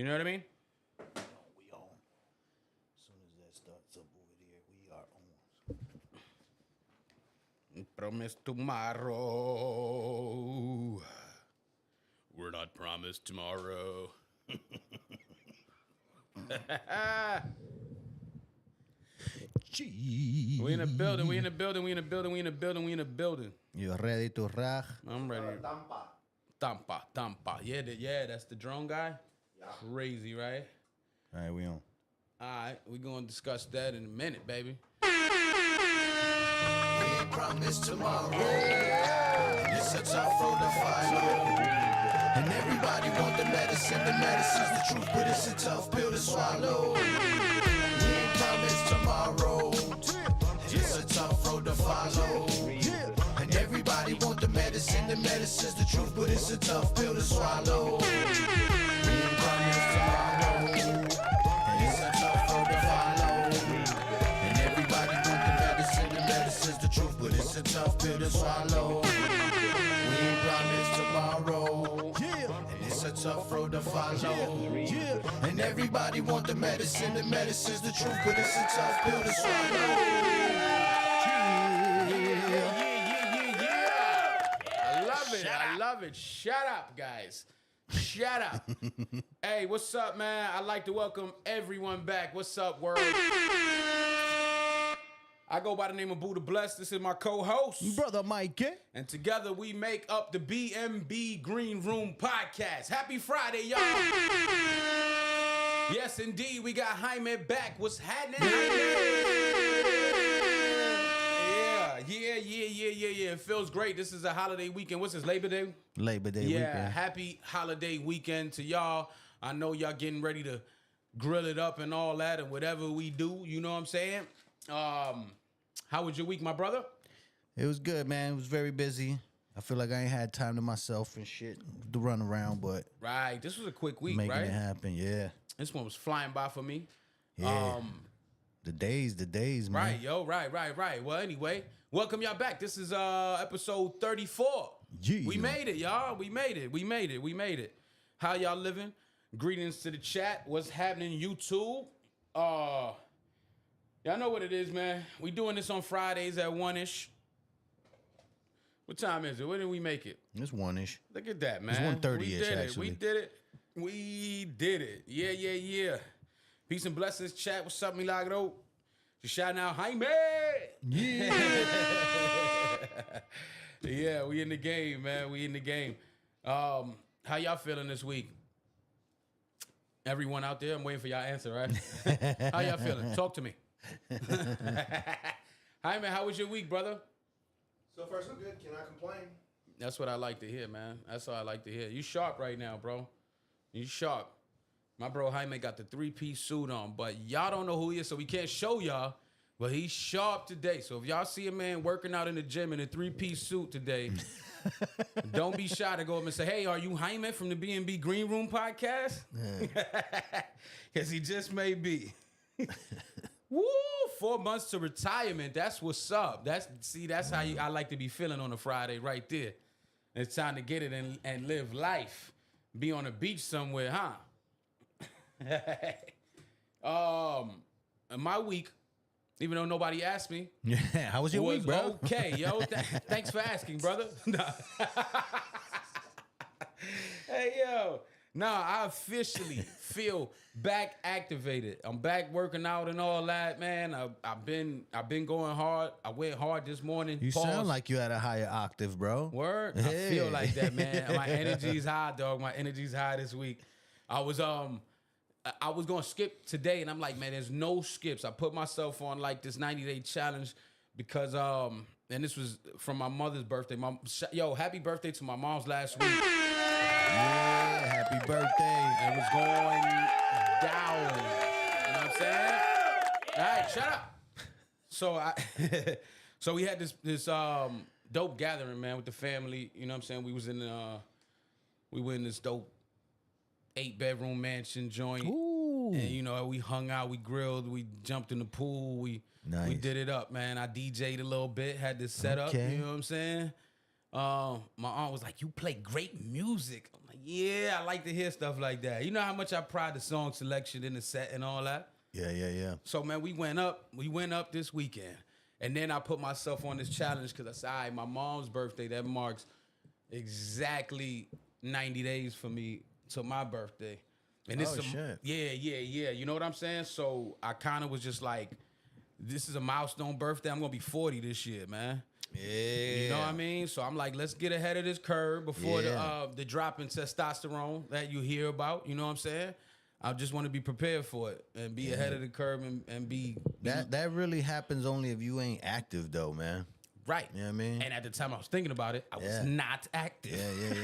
You know what I mean? We on. As soon as that starts up over there, we are on. Promise tomorrow. We're not promised tomorrow. We in the building. You ready to rock? I'm ready. Tampa. Yeah, that's the drone guy. Yeah. Crazy, right? All right, we on. All right, we're going to discuss that in a minute, baby. We ain't promised tomorrow. It's a tough road to follow. And everybody want the medicine. The medicine's the truth, but it's a tough pill to swallow. We ain't promised tomorrow. It's a tough road to follow. And everybody want the medicine. The medicine's the truth, but it's a tough pill to swallow. We ain't promised tomorrow. It's a tough road to follow. And everybody want the medicine. The medicine's the truth, but it's a tough pill to swallow. We ain't promised tomorrow. And it's a tough road to follow. And everybody want the medicine. The medicine's the truth, but it's a tough pill to swallow. I love it. Shut up, guys. Shut up. Hey, what's up, man? I'd like to welcome everyone back. What's up, world? I go by the name of Budda Bless. This is my co-host. Brother Mikey. And together we make up the BMB Greenroom podcast. Happy Friday, y'all. Yes, indeed. We got Jaime back. What's happening, Jaime? Yeah. It feels great. This is a holiday weekend. What's this, Labor Day? Labor Day weekend. Yeah, happy holiday weekend to y'all. I know y'all getting ready to grill it up and all that and whatever we do. You know what I'm saying? How was your week, my brother? It was good, man. It was very busy. I feel like I ain't had time to myself and shit to run around, but Right. This was a quick week, making right? it happen, yeah. This one was flying by for me. Yeah. The days, man. Right, yo, right. Well, anyway, welcome y'all back. This is episode 34. Yeah. We made it, y'all. We made it. How y'all living? Greetings to the chat. What's happening, YouTube? Y'all know what it is, man. We doing this on Fridays at 1-ish. What time is it? When did we make it? It's 1-ish. Look at that, man. It's 1:30-ish, actually. We did it. Yeah. Peace and blessings, chat. What's up, milagro? Just shouting out, Jaime. Yeah. Yeah, we in the game, man. We in the game. How y'all feeling this week? Everyone out there, I'm waiting for y'all answer, right? How y'all feeling? Talk to me. Jaime, how was your week, brother? So far, so good. Cannot complain. That's what I like to hear, man. That's all I like to hear. You sharp right now, bro. You sharp. My bro Jaime got the 3-piece suit on, but y'all don't know who he is, so we can't show y'all. But he's sharp today. So if y'all see a man working out in the gym in a 3-piece suit today, don't be shy to go up and say, "Hey, are you Jaime from the BMB Greenroom podcast?" Because he just may be. Woo! 4 months to retirement. That's what's up. That's how I like to be feeling on a Friday right there. It's time to get it and live life. Be on a beach somewhere, huh? My week, even though nobody asked me, Yeah. How was your week, bro? Okay, yo. Thanks for asking, brother. Hey, yo. I officially feel back activated. I'm back working out and all that, man. I've been going hard. I went hard this morning. You sound like you at a higher octave, bro. Word? Hey. I feel like that, man. My energy's high, dog. My energy's high this week. I was gonna skip today, and I'm like, man, there's no skips. I put myself on like this 90-day challenge because and this was from my mother's birthday. Happy birthday to my mom's last week. Yeah, happy birthday. It was going down. You know what I'm saying? All right, shut up. So we had this dope gathering, man, with the family. You know what I'm saying? We were in this dope 8-bedroom mansion joint. Ooh. And we hung out, we grilled, we jumped in the pool, we did it up, man. I DJ'd a little bit, had this set up, you know what I'm saying? My aunt was like, "You play great music." I'm like, Yeah, I like to hear stuff like that. You know how much I pride the song selection in the set and all that? Yeah. So, man, we went up this weekend. And then I put myself on this challenge because I said, all right, my mom's birthday, that marks exactly 90 days for me to my birthday. And this shit. Yeah. You know what I'm saying? So I kind of was just like, this is a milestone birthday. I'm going to be 40 this year, man. Yeah. You know what I mean? So I'm like, let's get ahead of this curve before the drop in testosterone that you hear about. You know what I'm saying? I just want to be prepared for it and be ahead of the curve and be That really happens only if you ain't active though, man. right. You know what I mean? And at the time I was thinking about it, I was not active.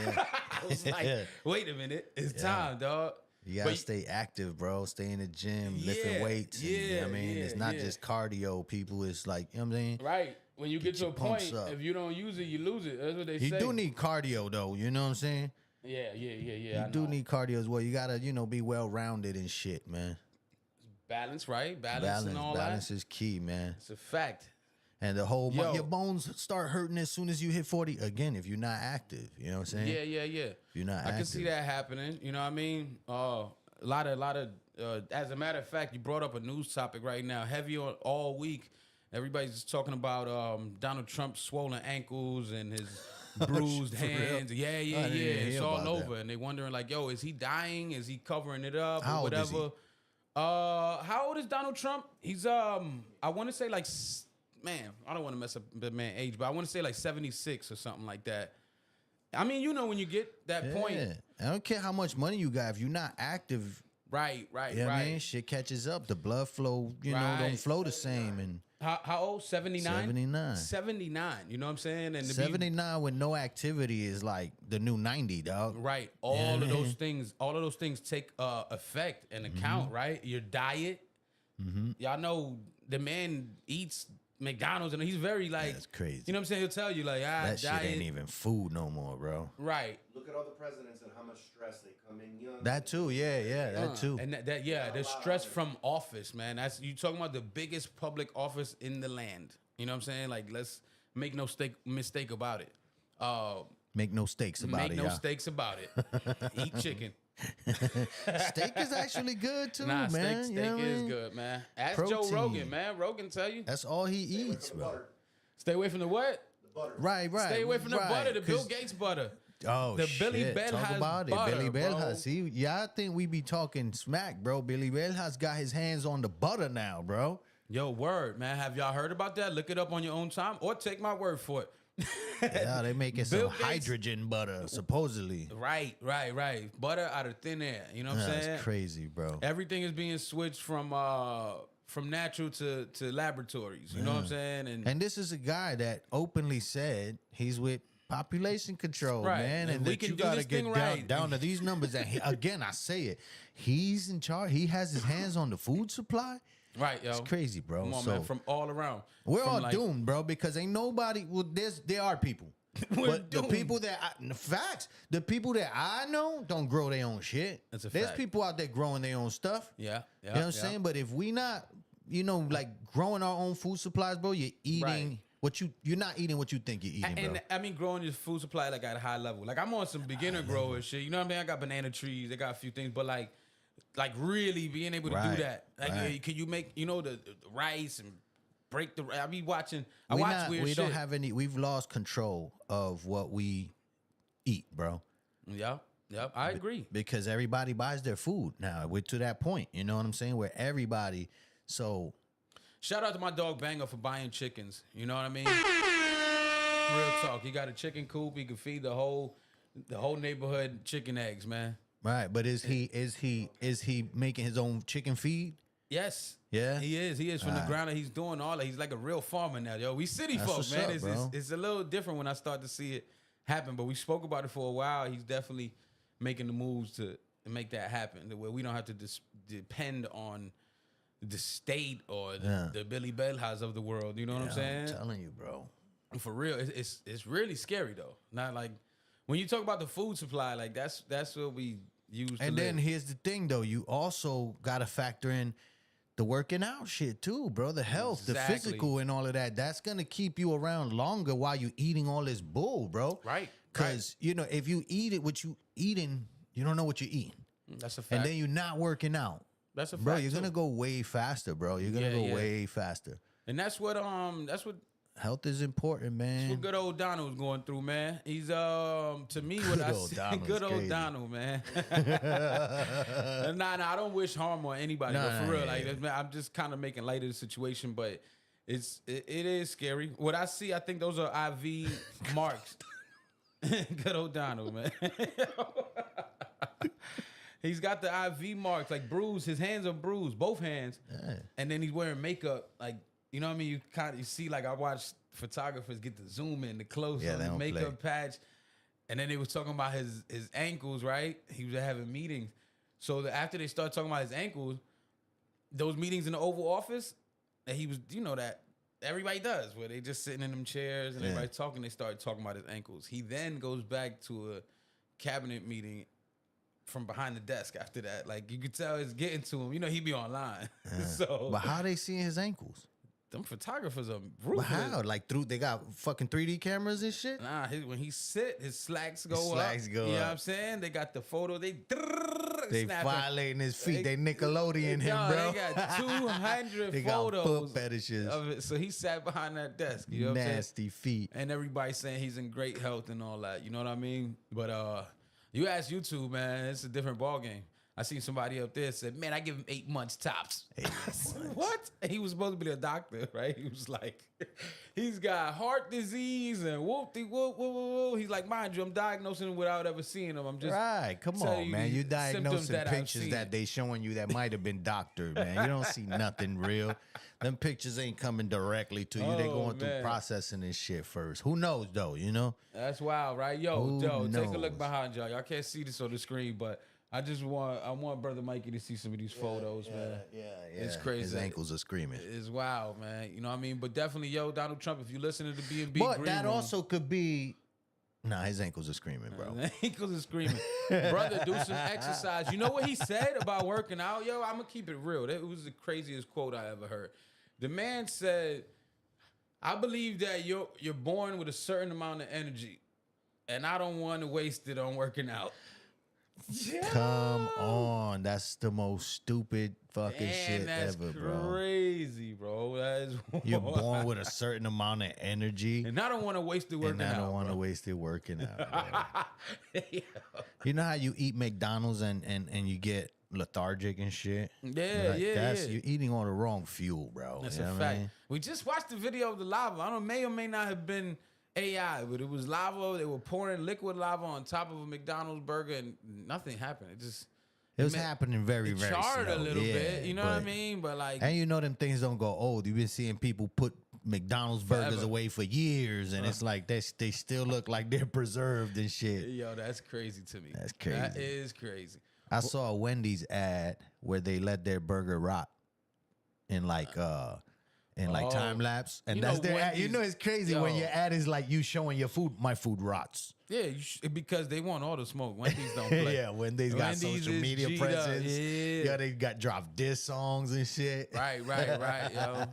Yeah. I was like, wait a minute, it's time, dog. You gotta stay active, bro. Stay in the gym, lifting weights. And, you know what I mean? It's not just cardio, people. It's like, you know what I'm saying? Right. When you get to a point, up. if you don't use it, you lose it. That's what they say. You do need cardio though, you know what I'm saying? Yeah. You do need cardio as well. You gotta, be well rounded and shit, man. balance, right? Balance and all that. Balance is key, man. It's a fact. And the whole your bones start hurting as soon as you hit 40. Again, if you're not active, you know what I'm saying? Yeah. If you're not active. I can see that happening. You know what I mean? A lot of. As a matter of fact, you brought up a news topic right now. Heavy on all week. Everybody's just talking about Donald Trump's swollen ankles and his bruised hands. Yeah. It's all over, and they wondering like, yo, is he dying? Is he covering it up or whatever? Old is he? How old is Donald Trump? He's I want to say like, man, I don't want to mess up the man age, but I want to say like 76 or something like that. I mean, when you get that point. I don't care how much money you got. If you're not active, right. You know what I mean? Shit catches up. The blood flow, don't flow the same. And how old? 79? 79. 79. You know what I'm saying? And 79 with no activity is like the new 90, dog. Right. All of those things take effect and account, right? Your diet. Y'all know the man eats McDonald's and he's very like, that's crazy. You know what I'm saying? He'll tell you like, that diet shit ain't even food no more, bro. Right. Look at all the presidents and how much stress they come in young. That too, that too. And the stress from office, man. That's you talking about the biggest public office in the land. You know what I'm saying? Like, let's make no mistake about it. Make no steaks about it. Make no steaks about it. Eat chicken. Steak is actually good too, man. Steak is good, man. Ask Joe Rogan, man. Rogan tell you. That's all he eats, bro. Stay away from the what? The butter. Right. Stay away from the butter, the Bill Gates butter. Oh, the shit. Billy Belhaz Talk about it. butter, Billy bro. Belhaz. See, I think we be talking smack, bro. Billy Belhaz got his hands on the butter now, bro. Yo, word, man. Have y'all heard about that? Look it up on your own time or take my word for it. Yeah, they making some Bill Gates- hydrogen butter, supposedly. Right. Butter out of thin air. You know what I'm saying? That's crazy, bro. Everything is being switched from natural to laboratories. You know what I'm saying? And this is a guy that openly said he's with population control, Right. man, And and we that can you do gotta this get thing down, right. down to these numbers. And again, I say it, he's in charge. He has his hands on the food supply. Right, yo. It's crazy, bro. Come on, So man. From all around. we're From all like- doomed, bro, because ain't nobody. Well, there are people. But the doomed. people the people that I know don't grow their own shit. That's a There's fact. people out there growing their own stuff. Yeah. You know what I'm saying? But if we not, like growing our own food supplies, bro, you're eating you're not eating what you think you're eating, bro. And I mean, growing your food supply like at a high level. Like I'm on some beginner grower shit. You know what I mean? I got banana trees. I got a few things, but like really being able to Right, do that. Like, right. can you make the rice and break the? I be watching. I watch weird we shit. don't have any. We've lost control of what we eat, bro. Yeah. I agree. Because everybody buys their food now. We're to that point. You know what I'm saying? Where everybody. So Shout out to my dog Banger for buying chickens. You know what I mean? Real talk. He got a chicken coop. He can feed the whole neighborhood chicken eggs, man. right, but is he making his own chicken feed? Yes. Yeah? He is from the ground. He's doing all that. He's like a real farmer now, yo. We city That's folk, what's man. up, bro. It's a little different when I start to see it happen, but we spoke about it for a while. He's definitely making the moves to make that happen, where we don't have to depend on the state or the Billy Belhaz of the world. You know what I'm saying? I'm telling you, bro. For real, it's really scary though. Not like when you talk about the food supply, like that's what we use. And to then live. here's the thing, though. You also got to factor in the working out shit, too, bro. The health, the Exactly. physical and all of that. That's going to keep you around longer while you eating all this bull, bro. Right. Because, if you eat it, what you eating you don't know what you're eating. That's a fact. And then you're not working out. That's a fact. Bro, you're too. gonna go way faster, bro. You're gonna go way faster. And that's what Health is important, man. good old Donald's going through, man. He's to me what Good I old see, Donald's good old crazy. Donald, man. Nah, I don't wish harm on anybody, but for real, like man, I'm just kind of making light of the situation, but it is scary. What I see, I think those are IV marks. Good old Donald, man. He's got the IV marks, like bruised. His hands are bruised, both hands. Yeah. And then he's wearing makeup, like, you know what I mean? You see, like I watch photographers get the zoom in, the close on the makeup patch. And then they was talking about his ankles, right? He was having meetings. So after they start talking about his ankles, those meetings in the Oval Office, that he was, you know, that everybody does, where they just sitting in them chairs and everybody talking, they start talking about his ankles. He then goes back to a cabinet meeting from behind the desk after that. Like, you could tell it's getting to him. You know, he be online. So, But how they seeing his ankles? them photographers are But ruthless. how? Like they got fucking 3D cameras and shit? Nah, when he sit, his slacks go slacks up. go You know up. what I'm saying? They got the photo. They snapping. violating his feet. They Nickelodeon him, Yo, bro. They got 200 They got photos foot fetishes. of it. So he sat behind that desk. You know what I'm saying? Nasty feet. And everybody's saying he's in great health and all that. You know what I mean? But you ask YouTube, man, it's a different ballgame. I seen somebody up there said, man, I give him 8 months tops. 8 months. What? And he was supposed to be a doctor, right? He was like, he's got heart disease and whoop. He's like, mind you, I'm diagnosing him without ever seeing him. I'm just Right, come telling on, you man. the You symptoms diagnosing that I've pictures seen. that they showing you that might have been doctored, man. You don't see nothing real. Them pictures ain't coming directly to you. They Oh, going through man. processing this shit first. Who knows though? You know. That's wild, right? Yo, Who take a knows? look behind y'all. Y'all can't see this on the screen, but I want Brother Mikey to see some of these photos, man. Yeah. It's crazy. His ankles are screaming. It's wild, man. You know what I mean? But definitely, yo, Donald Trump, if you listen to the BMB But Greenroom, that also could be. Nah, his ankles are screaming, bro. his ankles are screaming. Brother, do some exercise. You know what he said about working out? Yo, I'm going to keep it real. That was the craziest quote I ever heard. The man said, I believe that you're born with a certain amount of energy, and I don't want to waste it on working out. Come on, that's the most stupid fucking shit that's ever, bro. crazy, bro. That is You're born with a certain amount of energy, and I don't want to waste it working and out. I don't want to bro. waste it working out. Bro. Yeah. You know how you eat McDonald's and you get lethargic and shit? Yeah, yeah. You're eating on the wrong fuel, bro. That's You a know what I fact. mean? We just watched the video of the lava. I don't know, may or may not have been AI, but it was lava. They were pouring liquid lava on top of a McDonald's burger, and nothing happened. It was happening very, very charred slow. a little Yeah, bit. You know what I but- mean? But like, And you know them things don't go old. You've been seeing people put McDonald's burgers Forever. away for years, and it's like they still look like they're preserved and shit. yo, that's crazy to me. That's crazy. That is crazy. I saw a Wendy's ad where they let their burger rot in like time lapse, and You that's know their ad. You Wendy's- know it's crazy when yo. your ad is like you showing your food. My food rots. Yeah, because they want all the smoke. Wendy's don't play. Yeah, Wendy's got Wendy's social is media G'd up. presence. Yeah. They got drop diss songs and shit. Right, yo.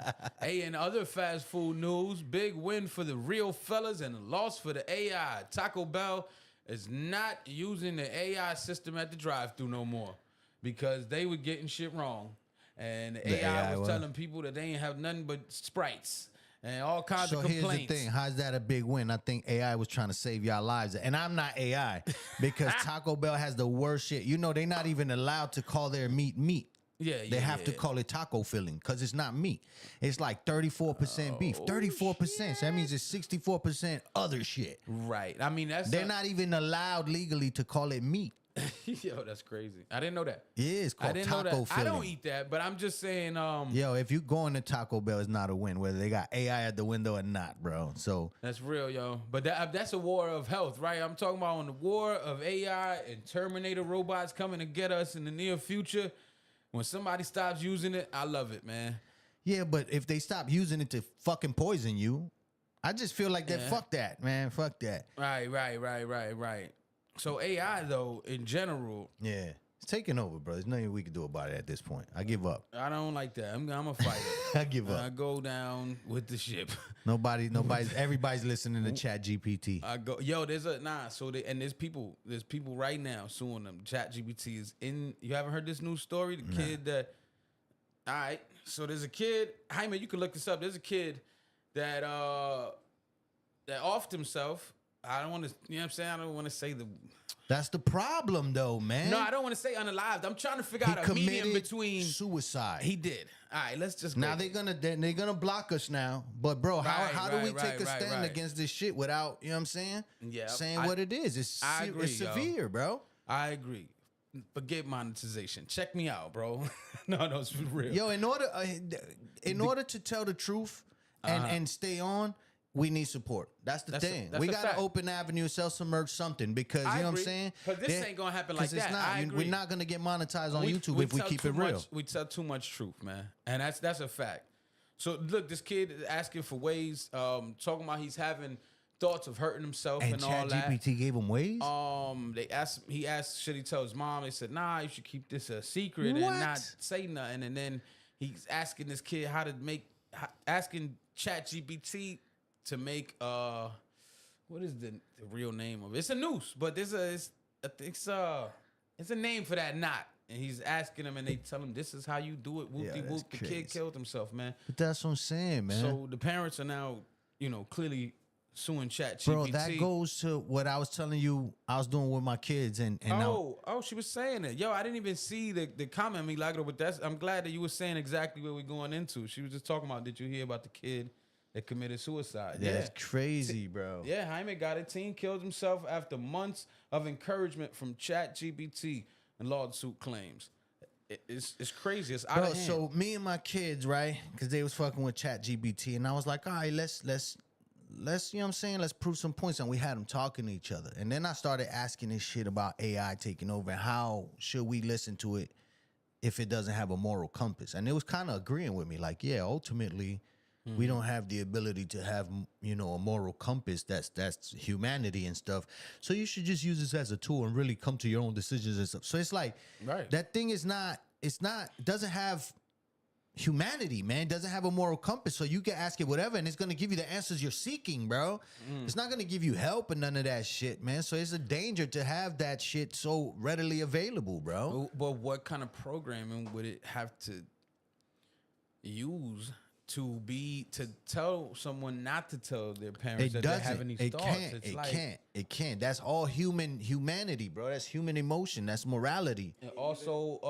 Hey, in other fast food news, big win for the real fellas and a loss for the AI. Taco Bell is not using the AI system at the drive-thru no more because they were getting shit wrong. And the AI was telling people that they ain't have nothing but Sprites and all kinds So of here's complaints. the thing. How's that a big win? I think AI was trying to save y'all lives. And I'm not AI because Taco Bell has the worst shit. You know, they're not even allowed to call their meat. Yeah, They have to call it taco filling because it's not meat. It's like 34% beef, 34%. So that means it's 64% other shit. Right. I mean, They're not even allowed legally to call it meat. Yo, that's crazy. I didn't know that. Yeah, it's I called didn't know taco that. filling. I don't eat that, but I'm just saying. Yo, if you going to Taco Bell, it's not a win, whether they got AI at the window or not, bro. So That's real, yo. But that's a war of health, right? I'm talking about on the war of AI and Terminator robots coming to get us in the near future. When somebody stops using it, I love it, man. yeah, but if they stop using it to fucking poison you, I just feel like that. Yeah. Fuck that, man. Fuck that. Right. So AI, though, in general, Yeah. It's taking over, bro. There's nothing we can do about it at this point. I give up. I don't like that. I'm a fighter. I give up. I go down with the ship. Everybody's listening to Chat GPT. I go, there's people right now suing them. Chat GPT is in. You haven't heard this news story? The kid that. All right, so there's a kid. Jaime, you can look this up. There's a kid that offed himself. I don't want to. You know what I'm saying? I don't want to say the. That's the problem, though, man. No, I don't want to say unalived. I'm trying to figure out a medium between suicide. He did. All right, let's just go. Now they're gonna block us now. But bro, how do we take a stand against this shit without, you know what I'm saying? Yeah. Saying what it is. It's severe, bro. I agree. Forget monetization. Check me out, bro. no, it's for real. Yo, in order to tell the truth and stay on, we need support. That's the thing. We got to open avenue, sell some merch, something, because you know what I'm saying? Because this ain't going to happen like that. I agree. We're not going to get monetized on YouTube if we keep it real. We tell too much truth, man. And that's a fact. So, look, this kid is asking for ways, talking about he's having thoughts of hurting himself and all that. Chat GPT gave him ways? He asked, should he tell his mom? They said, nah, you should keep this a secret and not say nothing. And then he's asking this kid asking Chat GPT to make what is the real name of it? It's a noose, but it's a name for that knot. And he's asking him, and they tell him this is how you do it. Whoop-de-whoop. The kid killed himself, man. But that's what I'm saying, man. So the parents are now, clearly suing Chat GPT. Bro, that goes to what I was telling you I was doing with my kids. And she was saying it. Yo, I didn't even see the comment, Milagro, but I'm glad that you were saying exactly what we're going into. She was just talking about, did you hear about the kid that committed suicide? Yeah, it's crazy, bro. Yeah, Jaime got it. Teen killed himself after months of encouragement from Chat GPT and lawsuit claims. It's crazy. It's out of hand. So me and my kids, right? Because they was fucking with Chat GPT, and I was like, all right, let's you know what I'm saying? Let's prove some points. And we had them talking to each other. And then I started asking this shit about AI taking over and how should we listen to it if it doesn't have a moral compass. And it was kind of agreeing with me, like, yeah, ultimately, we don't have the ability to have, a moral compass that's humanity and stuff. So you should just use this as a tool and really come to your own decisions and stuff. So it's like, that thing doesn't have humanity, man. It doesn't have a moral compass. So you can ask it whatever, and it's going to give you the answers you're seeking, bro. It's not going to give you help and none of that shit, man. So it's a danger to have that shit so readily available, bro. But what kind of programming would it have to use to tell someone not to tell their parents that they're having these thoughts? It can't. That's all humanity, bro. That's human emotion. That's morality. It also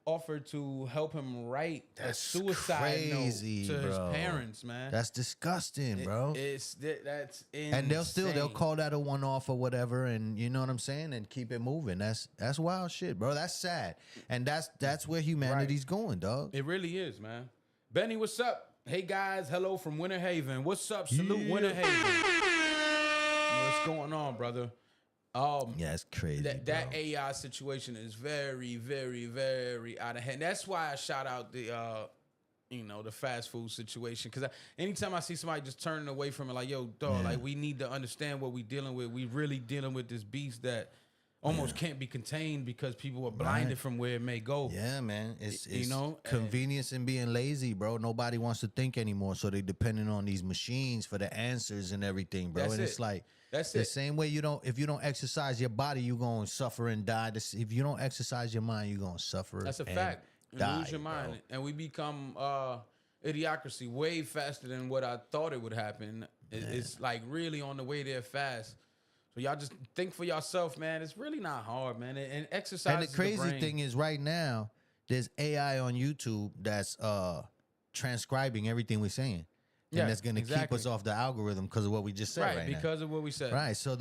offered to help him write a suicide note to his parents, man. That's disgusting, bro. That's insane. And they'll call that a one-off or whatever, and you know what I'm saying, and keep it moving. That's wild shit, bro. That's sad, and that's where humanity's going, dog. It really is, man. Benny, what's up? Hey, guys. Hello from Winter Haven. What's up? Salute, Winter Haven. What's going on, brother? Yeah, it's crazy. That AI situation is very, very, very out of hand. That's why I shout out the fast food situation. Because anytime I see somebody just turning away from it, like, yo, dog, like, we need to understand what we dealing with. We really dealing with this beast that almost can't be contained because people are blinded from where it may go. Yeah, man. It's convenience and being lazy, bro. Nobody wants to think anymore, so they depending on these machines for the answers and everything, bro. It's like the same way if you don't exercise your body, you're gonna suffer and die. If you don't exercise your mind, you're gonna suffer. That's a fact. You lose your mind, bro. And we become idiocracy way faster than what I thought it would happen. It's like really on the way there fast. So y'all just think for yourself, man. It's really not hard, man. And exercise. And the crazy thing is, right now, there's AI on YouTube that's transcribing everything we're saying. And that's going to keep us off the algorithm because of what we just said right now. Because of what we said. Right, so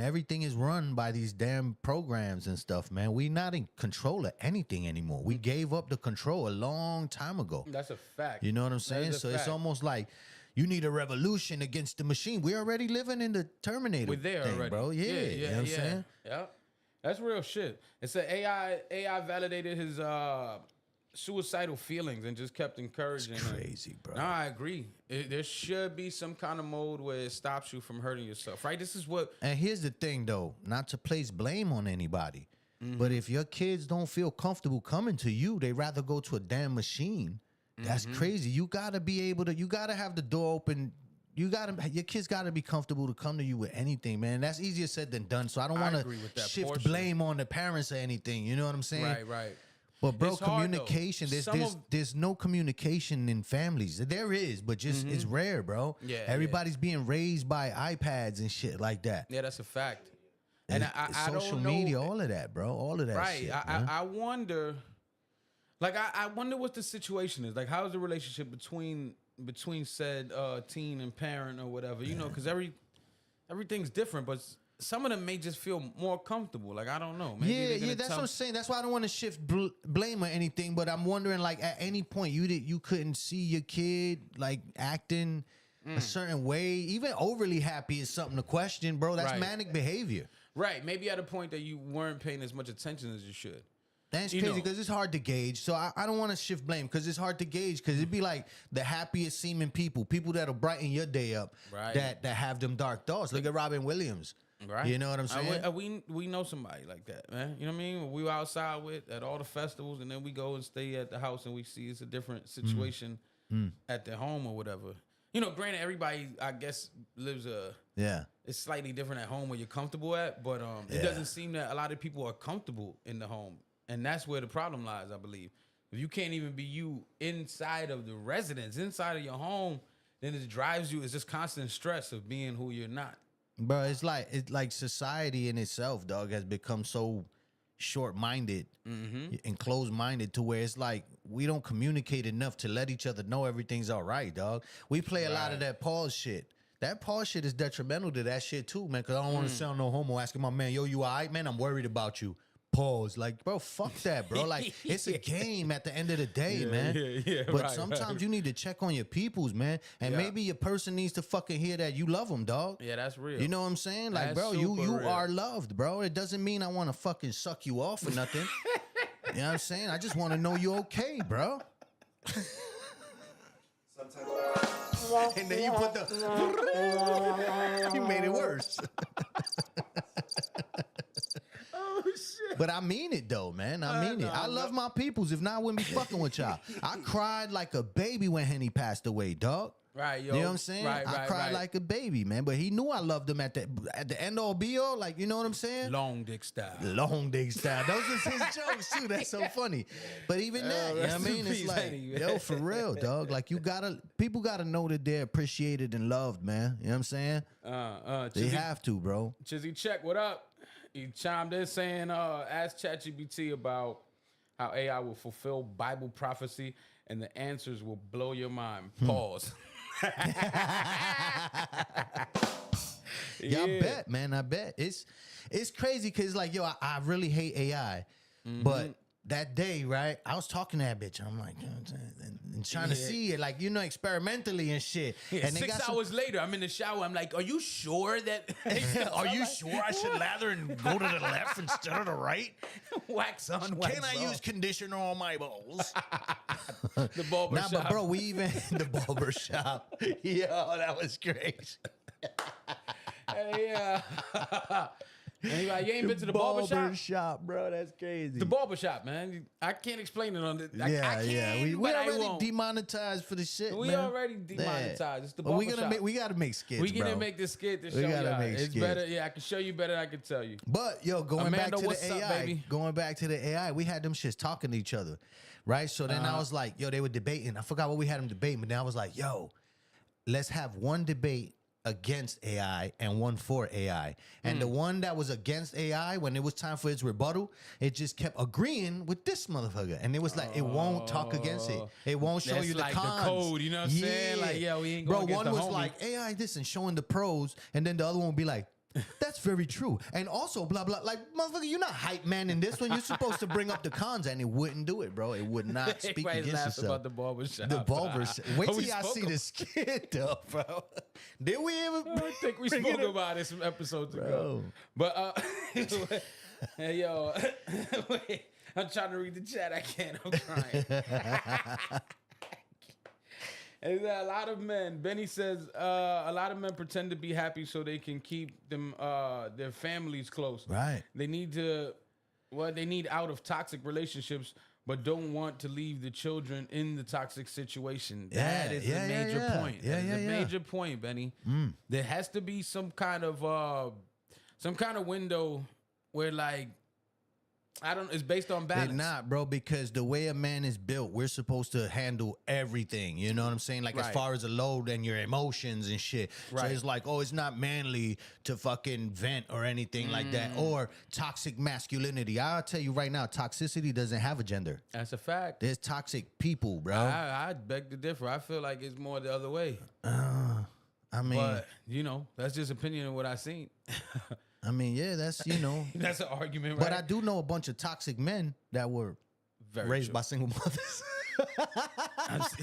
everything is run by these damn programs and stuff, man. We're not in control of anything anymore. We gave up the control a long time ago. That's a fact. You know what I'm saying? So it's almost like you need a revolution against the machine. We're already living in the Terminator We're there thing, already. bro. Yeah, you know what I'm saying? Yeah. That's real shit. It's an AI validated his suicidal feelings and just kept encouraging. It's crazy, bro. No, I agree. There should be some kind of mode where it stops you from hurting yourself, right? This is what. And here's the thing, though, not to place blame on anybody, But if your kids don't feel comfortable coming to you, they rather go to a damn machine. That's crazy. You gotta be able to. You gotta have the door open. Your kids gotta be comfortable to come to you with anything, man. That's easier said than done. So I don't want to shift blame on the parents or anything. You know what I'm saying? Right. But bro, It's hard, communication. though. There's no communication in families. There is, but just it's rare, bro. Yeah, Everybody's being raised by iPads and shit like that. Yeah, that's a fact. And I social don't know, media, all of that, bro. All of that right. shit. I wonder, like, I wonder what the situation is. Like, how's the relationship between said teen and parent or whatever? You know, because everything's different, but some of them may just feel more comfortable. Like, I don't know. Maybe That's what I'm saying. That's why I don't want to shift blame or anything. But I'm wondering, like, at any point you couldn't see your kid like acting a certain way, even overly happy is something to question, bro. That's manic behavior. Right. Maybe at a point that you weren't paying as much attention as you should. That's crazy because it's hard to gauge. So I don't want to shift blame because it's hard to gauge because it'd be like the happiest seeming people that'll brighten your day up, that have them dark thoughts. Look at Robin Williams. Right. You know what I'm saying? We know somebody like that, man. You know what I mean? We were outside at all the festivals, and then we go and stay at the house, and we see it's a different situation at their home or whatever. You know, granted, everybody, I guess, lives it's slightly different at home where you're comfortable at, but it doesn't seem that a lot of people are comfortable in the home. And that's where the problem lies, I believe. If you can't even be you inside of the residence, inside of your home, then it drives you. It's just constant stress of being who you're not. Bro, it's like society in itself, dog, has become so short-minded and closed-minded to where it's like we don't communicate enough to let each other know everything's all right, dog. We play a lot of that pause shit. That pause shit is detrimental to that shit too, man, because I don't want to sound no homo asking my man, yo, you all right, man? I'm worried about you. Pause. Like, bro, fuck that, bro. Like, it's a game at the end of the day, man. But sometimes you need to check on your peoples, man. And maybe your person needs to fucking hear that you love them, dog. Yeah, that's real. You know what I'm saying? Like, That's bro, you super are loved, bro. It doesn't mean I want to fucking suck you off or nothing. You know what I'm saying? I just want to know you're okay, bro. Sometimes. And then you put the... You made it worse. But I mean it though, man. I mean it. I love my peoples. If not, I wouldn't be fucking with y'all. I cried like a baby when Henny passed away, dog. Right, yo. You know what I'm saying? I cried like a baby, man. But he knew I loved him at the end all be all. Like, you know what I'm saying? Long dick style. Long dick style. Those are his jokes too. That's so funny. But even that, you know what I mean? It's like, yo, for real, dog. Like people gotta know that they're appreciated and loved, man. You know what I'm saying? They have to, bro. Chizzy Check, what up? He chimed in saying, ask Chat GPT about how AI will fulfill Bible prophecy and the answers will blow your mind. Pause. Yeah, I bet, man. I bet. It's crazy because, like, yo, I really hate AI. But that day, right, I was talking to that bitch. I'm like, you know what I'm saying? And trying to see it, like, you know, experimentally and shit. Yeah, and 6 hours later, I'm in the shower. I'm like, are you sure that... Are you sure I should lather and go to the left instead of the right? Wax on, wax Can I use conditioner on my balls? The barber shop. Nah, but bro, we even... the barber shop. Yo, that was crazy. Yeah. Anybody, you ain't been to the barber shop? Bro, that's crazy. The barber shop, man. I can't explain it on the. I We but I already won't. demonetized for the shit. We man. already demonetized. Yeah. It's the But barber shop. we gotta make skits. We gonna bro. make this skit to We show gotta y'all. make It's skits. better. Yeah, I can show you better than I can tell you. But yo, going Amanda, back to what's the up, AI, baby? we had them shits talking to each other, right? So then I was like, yo, they were debating. I forgot what we had them debating, but then I was like, yo, let's have one debate against AI and one for AI. And the one that was against AI, when it was time for its rebuttal, it just kept agreeing with this motherfucker. And it was like, it won't talk against it. It won't show That's you the like cons. the code, you know what I'm saying? Like, yeah, we ain't going Bro, against one the was homie. like, AI this and showing the pros, and then the other one would be like, that's very true. And also, blah, blah. Like, motherfucker, you're not hype man in this one. You're supposed to bring up the cons, and it wouldn't do it, bro. It would not speak Everybody's against laughing itself. about the barber shop. The barber shop. Wait till We y'all spoke see the skit, though, bro. Did we ever? I think we bring spoke it up? about it some episodes Bro. ago. But, hey, yo, wait, I'm trying to read the chat. I can't. I'm crying. And a lot of men, Benny says, a lot of men pretend to be happy so they can keep them their families close. Right. They need to Well, they need out of toxic relationships, but don't want to leave the children in the toxic situation. That is a major point. That is a major point, Benny. There has to be some kind of window where, like, it's based on balance. They're not, bro, because the way a man is built, we're supposed to handle everything. You know what I'm saying? Like, as far as a load and your emotions and shit. So it's like, oh, it's not manly to fucking vent or anything like that. Or toxic masculinity. I'll tell you right now, toxicity doesn't have a gender. That's a fact. There's toxic people, bro. I beg to differ. I feel like it's more the other way. I mean, But, that's just opinion of what I seen. I mean, yeah, that's, That's an argument, right? But I do know a bunch of toxic men that were raised by single mothers.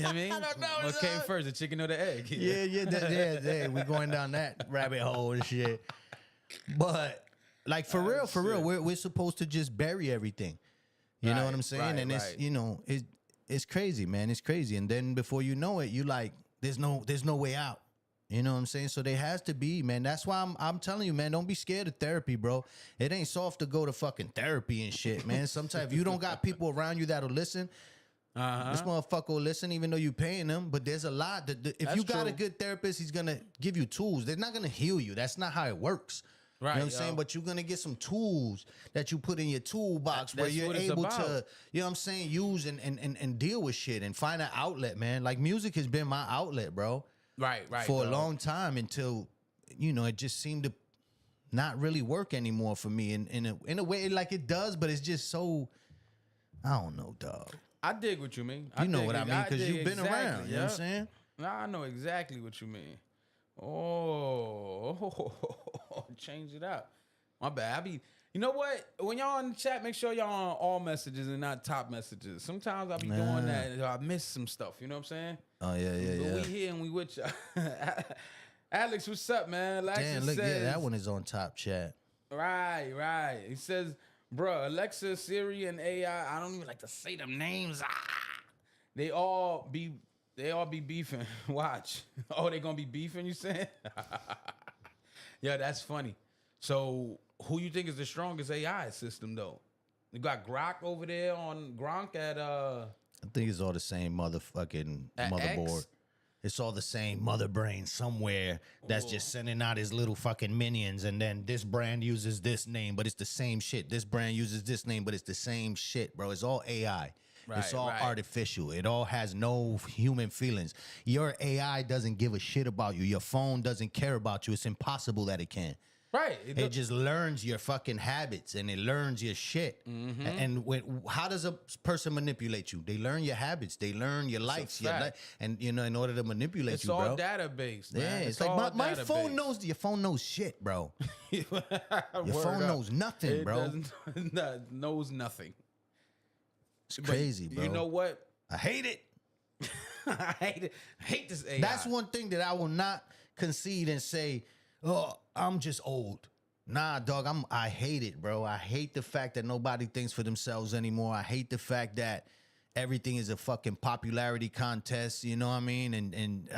I mean, what came first, the chicken or the egg? Yeah, we're going down that rabbit hole and shit. But, like, for real, we're supposed to just bury everything. You know what I'm saying? And it's crazy, man. It's crazy. And then before you know it, you like, there's no way out. You know what I'm saying? So there has to be, man. That's why I'm telling you, man, don't be scared of therapy, bro. It ain't soft to go to fucking therapy and shit, man. Sometimes if you don't got people around you that'll listen, this motherfucker will listen even though you paying them. But there's a lot. If you got a good therapist, he's going to give you tools. They're not going to heal you. That's not how it works. Right, you know what I'm saying? But you're going to get some tools that you put in your toolbox where you're able to, you know what I'm saying, use and deal with shit and find an outlet, man. Like, music has been my outlet, bro. Right. For a long time until, it just seemed to not really work anymore for me in a way like it does, but it's just so, I don't know, dog. I dig what you mean. You know what I mean? Because you've been around, you know what I'm saying? Nah, I know exactly what you mean. Oh, change it up. My bad. You know what? When y'all in the chat, make sure y'all on all messages and not top messages. Sometimes I be doing that. I miss some stuff. You know what I'm saying? Oh, yeah. But we here and we with y'all. Alex, what's up, man? Alexa Damn, look, says, that one is on top chat. Right. He says, bruh, Alexa, Siri, and AI, I don't even like to say them names. They all be beefing. Watch. Oh, they gonna be beefing, you saying? Yeah, that's funny. So, who you think is the strongest AI system, though? You got Grok over there on Gronk at I think it's all the same motherfucking motherboard. X? It's all the same mother brain somewhere that's just sending out his little fucking minions, and then this brand uses this name, but it's the same shit. This brand uses this name, but it's the same shit, bro. It's all AI. It's all artificial. It all has no human feelings. Your AI doesn't give a shit about you. Your phone doesn't care about you. It's impossible that it can. Right. It just learns your fucking habits and it learns your shit. Mm-hmm. And how does a person manipulate you? They learn your habits. They learn your likes. And, in order to manipulate you, bro. It's all data-based, man. Yeah, it's like my phone knows. Your phone knows shit, bro. Your phone knows nothing, bro. It knows nothing. It's crazy, bro. You know what? I hate it. I hate this AI. That's one thing that I will not concede and say, oh, I'm just old. Nah, dog, I hate it, bro. I hate the fact that nobody thinks for themselves anymore. I hate the fact that everything is a fucking popularity contest, you know what I mean?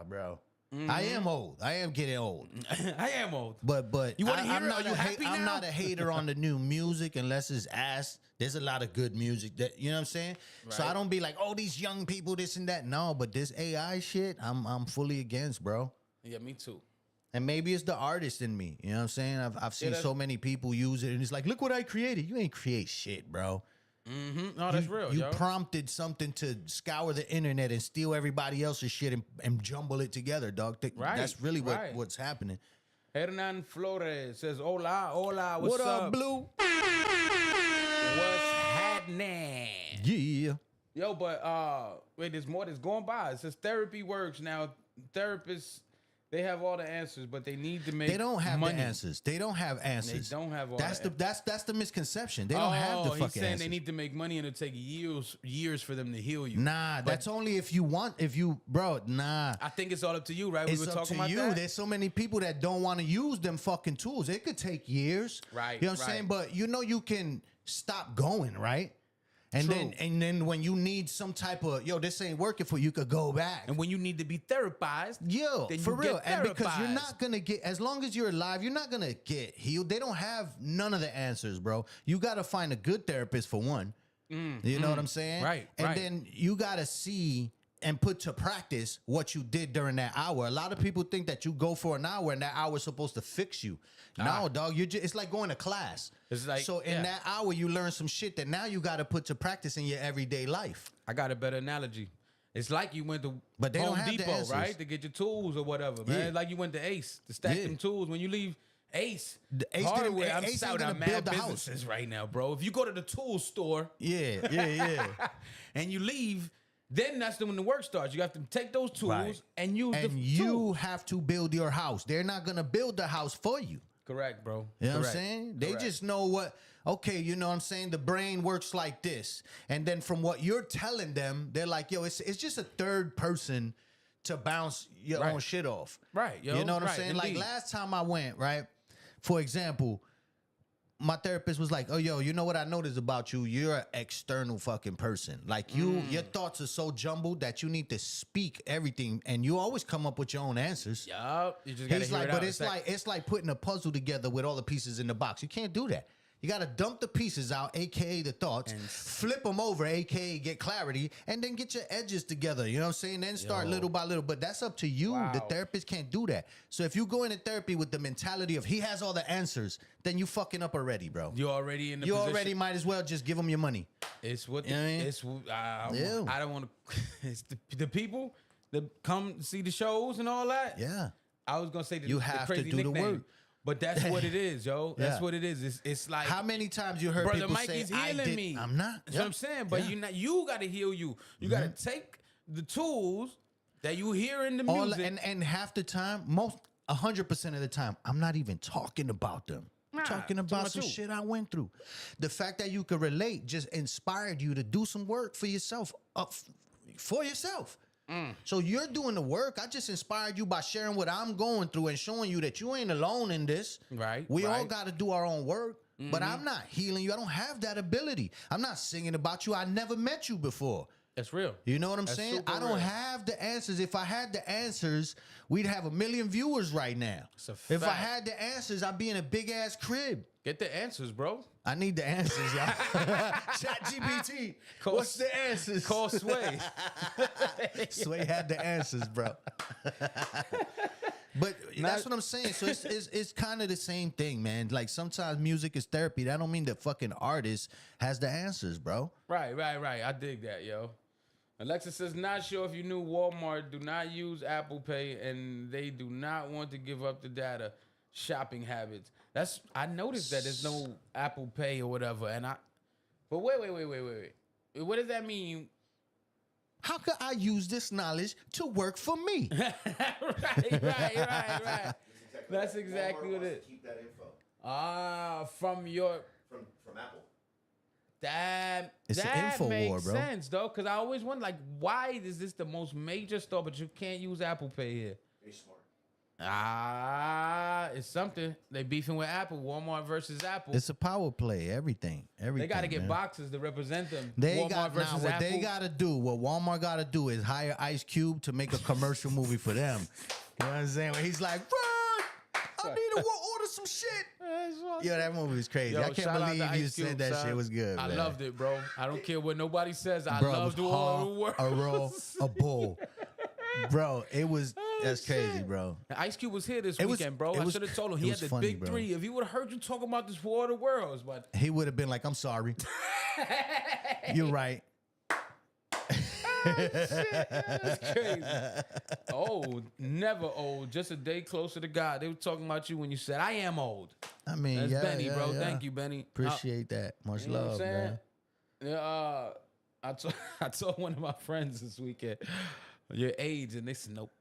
Bro. Mm-hmm. I am old. I am getting old. I am old. But you want to hear it? Are you happy now? I'm not a hater on the new music unless it's ass. There's a lot of good music that, you know what I'm saying? Right. So I don't be like, oh, these young people, this and that. No, but this AI shit, I'm fully against, bro. Yeah, me too. And maybe it's the artist in me. You know what I'm saying? I've seen so many people use it, and it's like, look what I created. You ain't create shit, bro. Mm-hmm. No, that's real. You prompted something to scour the internet and steal everybody else's shit and jumble it together, dog. That's really what's happening. Hernan Flores says, hola, what's what up, Blue? What's happening? Yeah. Yo, but wait, there's more that's going by. It says therapy works. Now, therapists, they have all the answers, but they need to make They don't have money. the answers. They don't have answers. They don't have all that's the misconception. They don't have the fucking he's saying answers. They need to make money and it'll take years for them to heal you. Nah, that's only if you bro, nah. I think it's all up to you, right? It's we were up talking to about you. that. There's so many people that don't want to use them fucking tools. It could take years. Right. You know what I'm saying? But you can stop going, right? And True. then when you need some type of this ain't working for you, could go back. And when you need to be therapized, Yo, then for you real. get And because you're therapized. not gonna get, as long as you're alive, you're not gonna get healed. They don't have none of the answers, bro. You gotta find a good therapist for one. You know what I'm saying? Right, And right. then you gotta see and put to practice what you did during that hour. A lot of people think that you go for an hour and that hour is supposed to fix you. No, dog. It's like going to class. It's like, so in that hour, you learn some shit that now you got to put to practice in your everyday life. I got a better analogy. It's like you went to But they Home don't have the Depot, answers. right, to get your tools or whatever, man. Yeah. It's like you went to Ace to stack Yeah. them tools. When you leave Ace, The Ace Hardware, didn't- I'm Ace ain't shouting gonna out build mad the house. businesses right now, bro. If you go to the tool store Yeah. and you leave, then that's when the work starts. You have to take those tools Right. and use And the you tools. have to build your house. They're not going to build the house for you. Correct, bro. You know what I'm Correct. saying? They Correct. just know what, okay, you know what I'm saying? The brain works like this. And then from what you're telling them, they're like, yo, it's just a third person to bounce your Right. own shit off. Right, yo, You know what I'm right, saying? Like indeed. last time I went, right? For example, my therapist was like, oh, yo, you know what I noticed about you? You're an external fucking person. Like your thoughts are so jumbled that you need to speak everything. And you always come up with your own answers. Yup. You just gotta He's hear like, it but out. it's like putting a puzzle together with all the pieces in the box. You can't do that. You got to dump the pieces out, aka the thoughts, flip them over, aka get clarity, and then get your edges together. You know what I'm saying? Then start little by little. But that's up to you. Wow. The therapist can't do that. So if you go into therapy with the mentality of he has all the answers, then you fucking up already, bro. You're already in the You position. already might as well just give him your money. It's what You know what I mean? it's. Yeah. I don't want to. It's the people that come see the shows and all that. Yeah. I was gonna say You the have to crazy do the nickname, work. but that's what it is, yo. That's Yeah. what it is. It's like How many times you heard brother people Mikey's say, I healing did, me. I'm not. That's what I'm saying. But you got to heal you. You got to take the tools that you hear in the music. And half the time, 100% of the time, I'm not even talking about them. I'm Nah, talking talking about about some you. shit I went through. The fact that you could relate just inspired you to do some work for yourself. For yourself. So you're doing the work. I just inspired you by sharing what I'm going through and showing you that you ain't alone in this. Right, We all right. got to do our own work. But I'm not healing you. I don't have that ability. I'm not singing about you. I never met you before. That's real. You know what I'm That's saying? super I don't real. have the answers. If I had the answers, we'd have 1 million viewers right now. It's a If I fact. had the answers, I'd be in a big ass crib. Get the answers, bro. I need the answers, y'all. Chat GPT. Call- What's the answers? Call Sway. Sway had the answers, bro. But that's what I'm saying. So it's kind of the same thing, man. Like sometimes music is therapy. That don't mean the fucking artist has the answers, bro. Right. I dig that, yo. Alexa says, not sure if you knew Walmart do not use Apple Pay and they do not want to give up the data shopping habits. I noticed that there's no Apple Pay or whatever. But wait. What does that mean? How could I use this knowledge to work for me? right. That's exactly Walmart what wants it to keep that info from your from Apple. that It's an info makes war, bro. sense though, because I always wonder like, why is this the most major store but you can't use Apple Pay here? They smart. It's something. They beefing with Apple, Walmart versus Apple. It's a power play. Everything. They got to get man. boxes to represent them. They Walmart got now. versus What Apple. they got to do, what Walmart got to do, is hire Ice Cube to make a commercial movie for them. You know what I'm saying? Where he's like, "Run! I need to order some shit." Yo, that movie was crazy. Yo, I can't shout out to believe you Ice Cube, said that son. shit was good. I man. loved it, bro. I don't care what nobody says. I Bro, it loved was all the words. a roll, a bull. Bro, it was that's crazy, shit. bro. Ice Cube was here this It was- weekend, bro. it I was- should have told him it he had was the funny, big bro. three. If he would have heard you talking about this War of the Worlds, but He would have been like, "I'm sorry." You're right. that's crazy. Old, never old. Just a day closer to God. They were talking about you when you said, "I am old." I mean, That's yeah, Benny, yeah, bro. yeah. Thank you, Benny. Appreciate that. Much You know what I'm love, saying? man. Yeah, I told one of my friends this weekend your age, and they said, "Nope."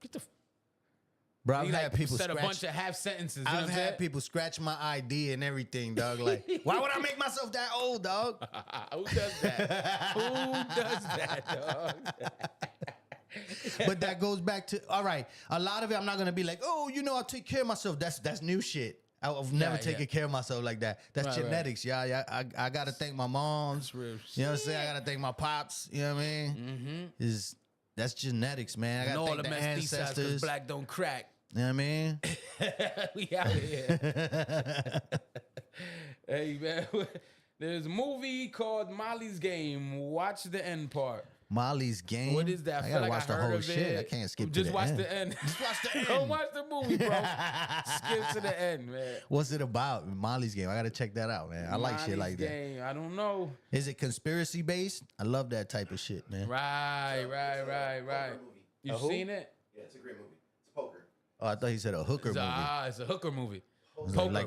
Get the. Bro, I've He had like people said a scratch. bunch of half sentences. You know I've what I'm had saying? people scratch my ID and everything, dog. Like, why would I make myself that old, dog? Who does that? Who does that, dog? But that goes back to all right. A lot of it, I'm not gonna be like, oh, I'll take care of myself. That's new shit. I've never Yeah, taken yeah. care of myself like that. That's Right, right. genetics, y'all. Yeah, I gotta thank my moms. real You know what I'm saying? I gotta thank my pops. You know what I mean? That's genetics, man. I And gotta all thank the the mestizas, because ancestors. black don't crack. You know what I mean? We out here. Hey, man. There's a movie called Molly's Game. Watch the end part. Molly's Game. What is that? I feel gotta like watch the heard whole of shit. it. I can't skip to Just the watch end. the end. Just watch the end. Don't watch the movie, bro. Skip to the end, man. What's it about? Molly's Game. I gotta check that out, man. I like shit Molly's like that. Game. I don't know. Is it conspiracy based? I love that type of shit, man. Right. Movie. You who? seen it? Yeah, it's a great movie. It's poker. Oh, I thought he said a hooker movie. It's a hooker movie.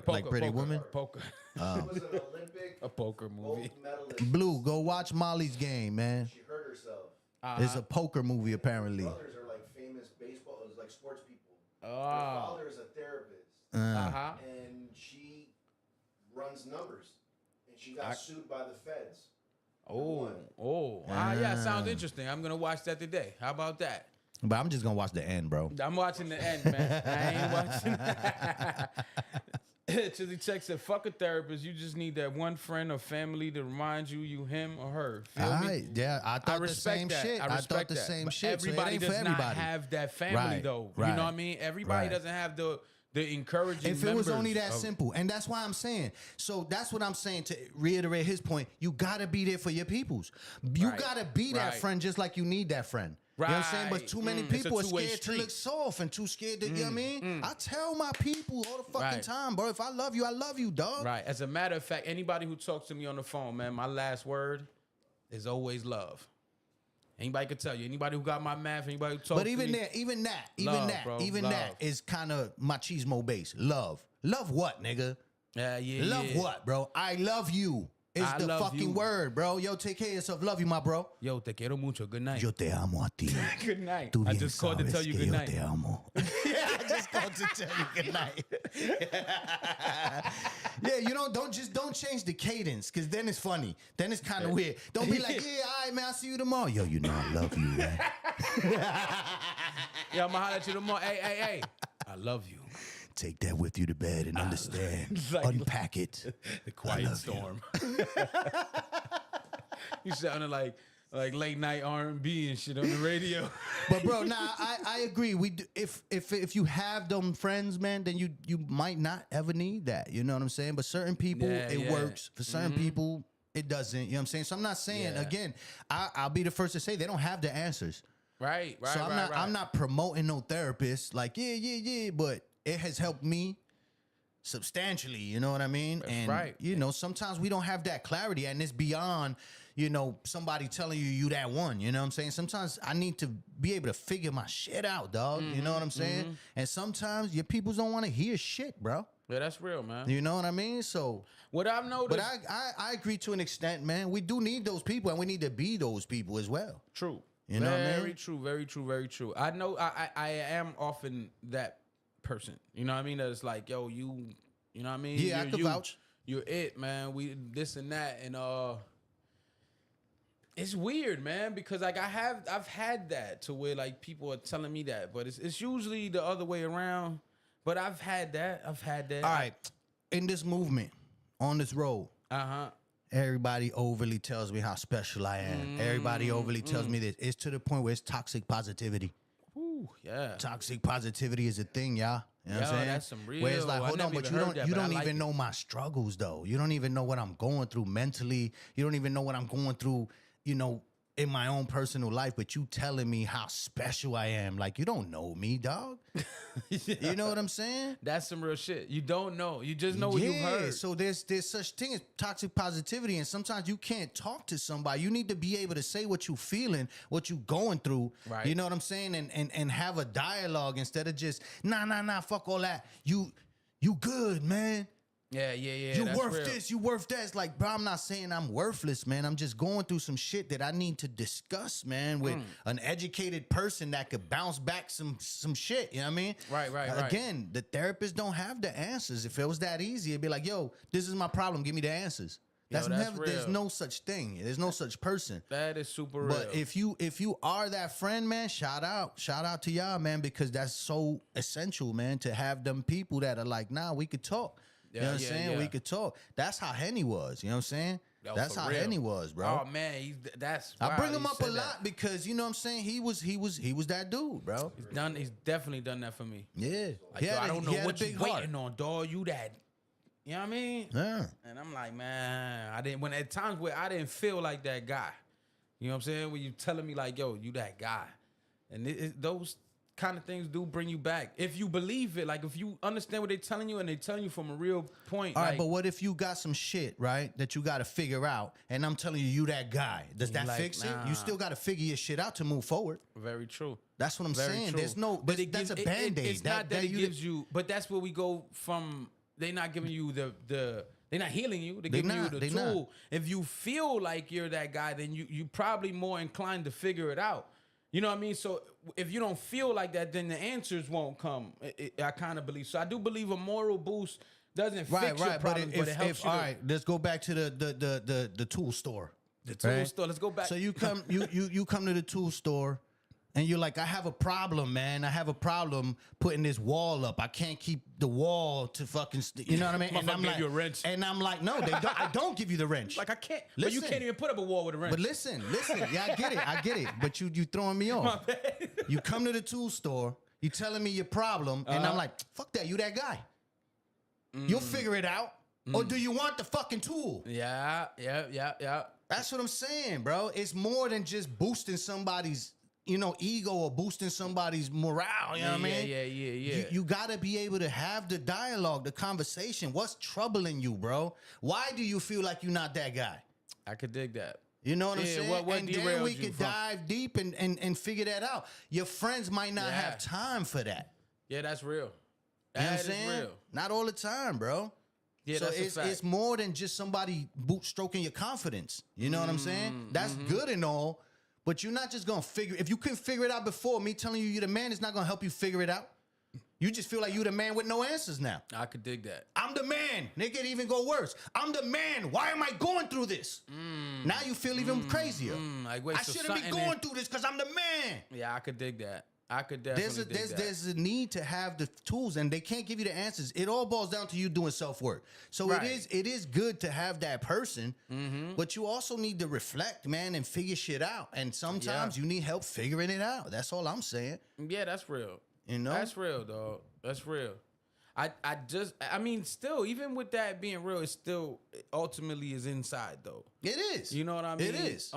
Like Pretty Woman? Poker. She was an Olympic A poker movie. gold medalist. Blue, go watch Molly's Game, man. She hurt herself. It's a poker movie, apparently. Brothers are like famous baseball, like sports people. Her Oh. father is a therapist, Uh-huh. and she runs numbers, and she got sued by the feds. Yeah, sounds interesting. I'm gonna watch that today. How about that? But I'm just gonna watch the end, bro. I'm watching the end, man. I ain't watching. Chizzy Check said, "Fuck a therapist. You just need that one friend or family to remind you him or her." Feel me? Yeah, I thought the same that. shit. I respect thought the that. same But shit. So it Everybody ain't does for not everybody. have that family, Right, though. right, You know what I mean? Everybody right. doesn't have the encouraging. If it was only that members of- simple. And that's why I'm saying. So that's what I'm saying to reiterate his point. You gotta be there for your peoples. You Right, gotta be that right. friend just like you need that friend. You know what I'm saying? But Right. too many It's a people are two-way scared to street. look soft and too scared to, you know what I mean? I tell my people all the fucking Right. time, bro. If I love you, dog. Right. As a matter of fact, anybody who talks to me on the phone, man, my last word is always love. Anybody could tell you. Anybody who got my math, anybody who talks But to even me. there, even Love, that bro, that love. is kind of machismo based. Love what, nigga? Yeah. Love what, bro? I love you. Is I the love fucking you. word, bro. Yo, take care of yourself. Love you, my bro. Yo, te quiero mucho. Good night. Yo te amo a ti. Good night. Tú I bien just called to sabes tell you que good yo night. te amo. Yeah, I just called to tell you good night. Yeah, you know, don't change the cadence, because then it's funny. Then it's kind of weird. Don't be like, yeah, all right, man, I'll see you tomorrow. Yo, you know I love you, man. Yeah, I'm gonna holler at you tomorrow. Hey. I love you. Take that with you to bed and understand. Like- Unpack it. The quiet love you. storm. You sounded like late night R&B and shit on the radio. But bro, I agree. We do, if you have them friends, man, then you might not ever need that. You know what I'm saying? But certain people, Yeah, it yeah. works. For certain people, it doesn't. You know what I'm saying? So I'm not saying Yeah. again. I'll be the first to say they don't have the answers. Right. So I'm not promoting no therapist. Like yeah. But it has helped me substantially. You know what I mean? That's and right. you know, sometimes we don't have that clarity, and it's beyond, you know, somebody telling you that one. You know what I'm saying? Sometimes I need to be able to figure my shit out, dog. You know what I'm saying? And sometimes your peoples don't want to hear shit, bro. Yeah, that's real, man. You know what I mean? So, What I've noticed. but I agree to an extent, man. We do need those people, and we need to be those people as well. True. You know what I mean? Very true, very true, very true. I know I am often that person. You know what I mean? That it's like, yo, you know what I mean? Yeah, I could vouch. You're it, man. We this and that. And it's weird, man, because like I've had that to where like people are telling me that, but it's usually the other way around. But I've had that. All right. In this movement, on this road, everybody overly tells me how special I am. Everybody overly tells me this. It's to the point where it's toxic positivity. Ooh, yeah. Toxic positivity is a thing, y'all. You know what I'm Yo, saying? that's some real- Where it's like, I hold on, never but even heard that, you but I don't like even it. know my struggles, though. You don't even know what I'm going through mentally. You don't even know what I'm going through, you know, in my own personal life. But you telling me how special I am. Like, you don't know me, dog. You know what I'm saying? That's some real shit. You don't know. You just know what you've heard. So there's such thing as toxic positivity, and sometimes you can't talk to somebody. You need to be able to say what you feeling, what you going through. Right. You know what I'm saying? And have a dialogue instead of just nah, fuck all that. You good, man. Yeah. You that's worth real. this, you worth that. It's like, bro, I'm not saying I'm worthless, man. I'm just going through some shit that I need to discuss, man, with an educated person that could bounce back some shit. You know what I mean? Right. Again, the therapists don't have the answers. If it was that easy, it'd be like, yo, this is my problem. Give me the answers. That's Yo, never. There's real. no such thing. There's no such person. That is super real. But if you are that friend, man, shout out to y'all, man, because that's so essential, man, to have them people that are like, nah, we could talk. You know what I'm saying? We could talk. That's how Henny was. You know what I'm saying? Yo, that's for how real. Henny was, bro. Oh man, that's. I wow, bring him you up a said lot that. because you know what I'm saying. He was that dude, bro. He's definitely done that for me. Yeah. Like, yo, I don't know what you waiting on, dog. You that. You know what I mean? Yeah. And I'm like, man, I didn't. When at times where I didn't feel like that guy. You know what I'm saying? When you telling me like, yo, you that guy, and those kind of things do bring you back if you believe it. Like if you understand what they're telling you and they're telling you from a real point. All right, like, but what if you got some shit, right, that you got to figure out, and I'm telling you that guy. Does that like, fix it? nah. You still got to figure your shit out to move forward. Very true. That's what I'm Very saying. true. There's no, but that's a it- Band-Aid. It's not that it gives you, but that's where we go from. They not giving you the they're not healing you. They're giving you the tool. Not. If you feel like you're that guy, then you probably more inclined to figure it out. You know what I mean? So if you don't feel like that, then the answers won't come. I kind of believe. So I do believe a moral boost doesn't fix your problems, but it helps you. All right, let's go back to the tool store. The tool right? store. Let's go back. So you come you come to the tool store, and you're like, I have a problem, man. I have a problem putting this wall up. I can't keep the wall to fucking. You know what I mean? And Motherfucker I'm gave like, you a wrench. And I'm like, no, they don't. I don't give you the wrench. Like I can't. But you Listen. can't even put up a wall with a wrench. But listen. Yeah, I get it. But you throwing me off. You come to the tool store, you telling me your problem, and I'm like, fuck that, you that guy. You'll figure it out. Or do you want the fucking tool? Yeah. That's what I'm saying, bro. It's more than just boosting somebody's, ego or boosting somebody's morale. You know what I mean? Yeah. You gotta be able to have the dialogue, the conversation. What's troubling you, bro? Why do you feel like you're not that guy? I could dig that. You know what I'm Yeah, saying? what and then derailed we you could from- dive deep and figure that out. Your friends might not Yeah. have time for that. Yeah, that's real. You know what I'm That is saying? real. Not all the time, bro. Yeah, so that's a it's fact. it's more than just somebody boot stroking your confidence. You know what I'm saying? That's good and all, but you're not just gonna figure. If you couldn't figure it out before, me telling you you're the man is not gonna help you figure it out. You just feel like you're the man with no answers now. I could dig that. I'm the man. They could even go worse. I'm the man. Why am I going through this? Now you feel even crazier. Like, wait, I so shouldn't be something going through this because I'm the man. Yeah, I could dig that. I could definitely dig that. There's a need to have the tools, and they can't give you the answers. It all boils down to you doing self work. So Right. it is good to have that person, but you also need to reflect, man, and figure shit out. And sometimes you need help figuring it out. That's all I'm saying. Yeah, that's real. You know, That's real, dog. That's real. I mean, still, even with that being real, it still ultimately is inside, though. it is. You know what I mean? It is.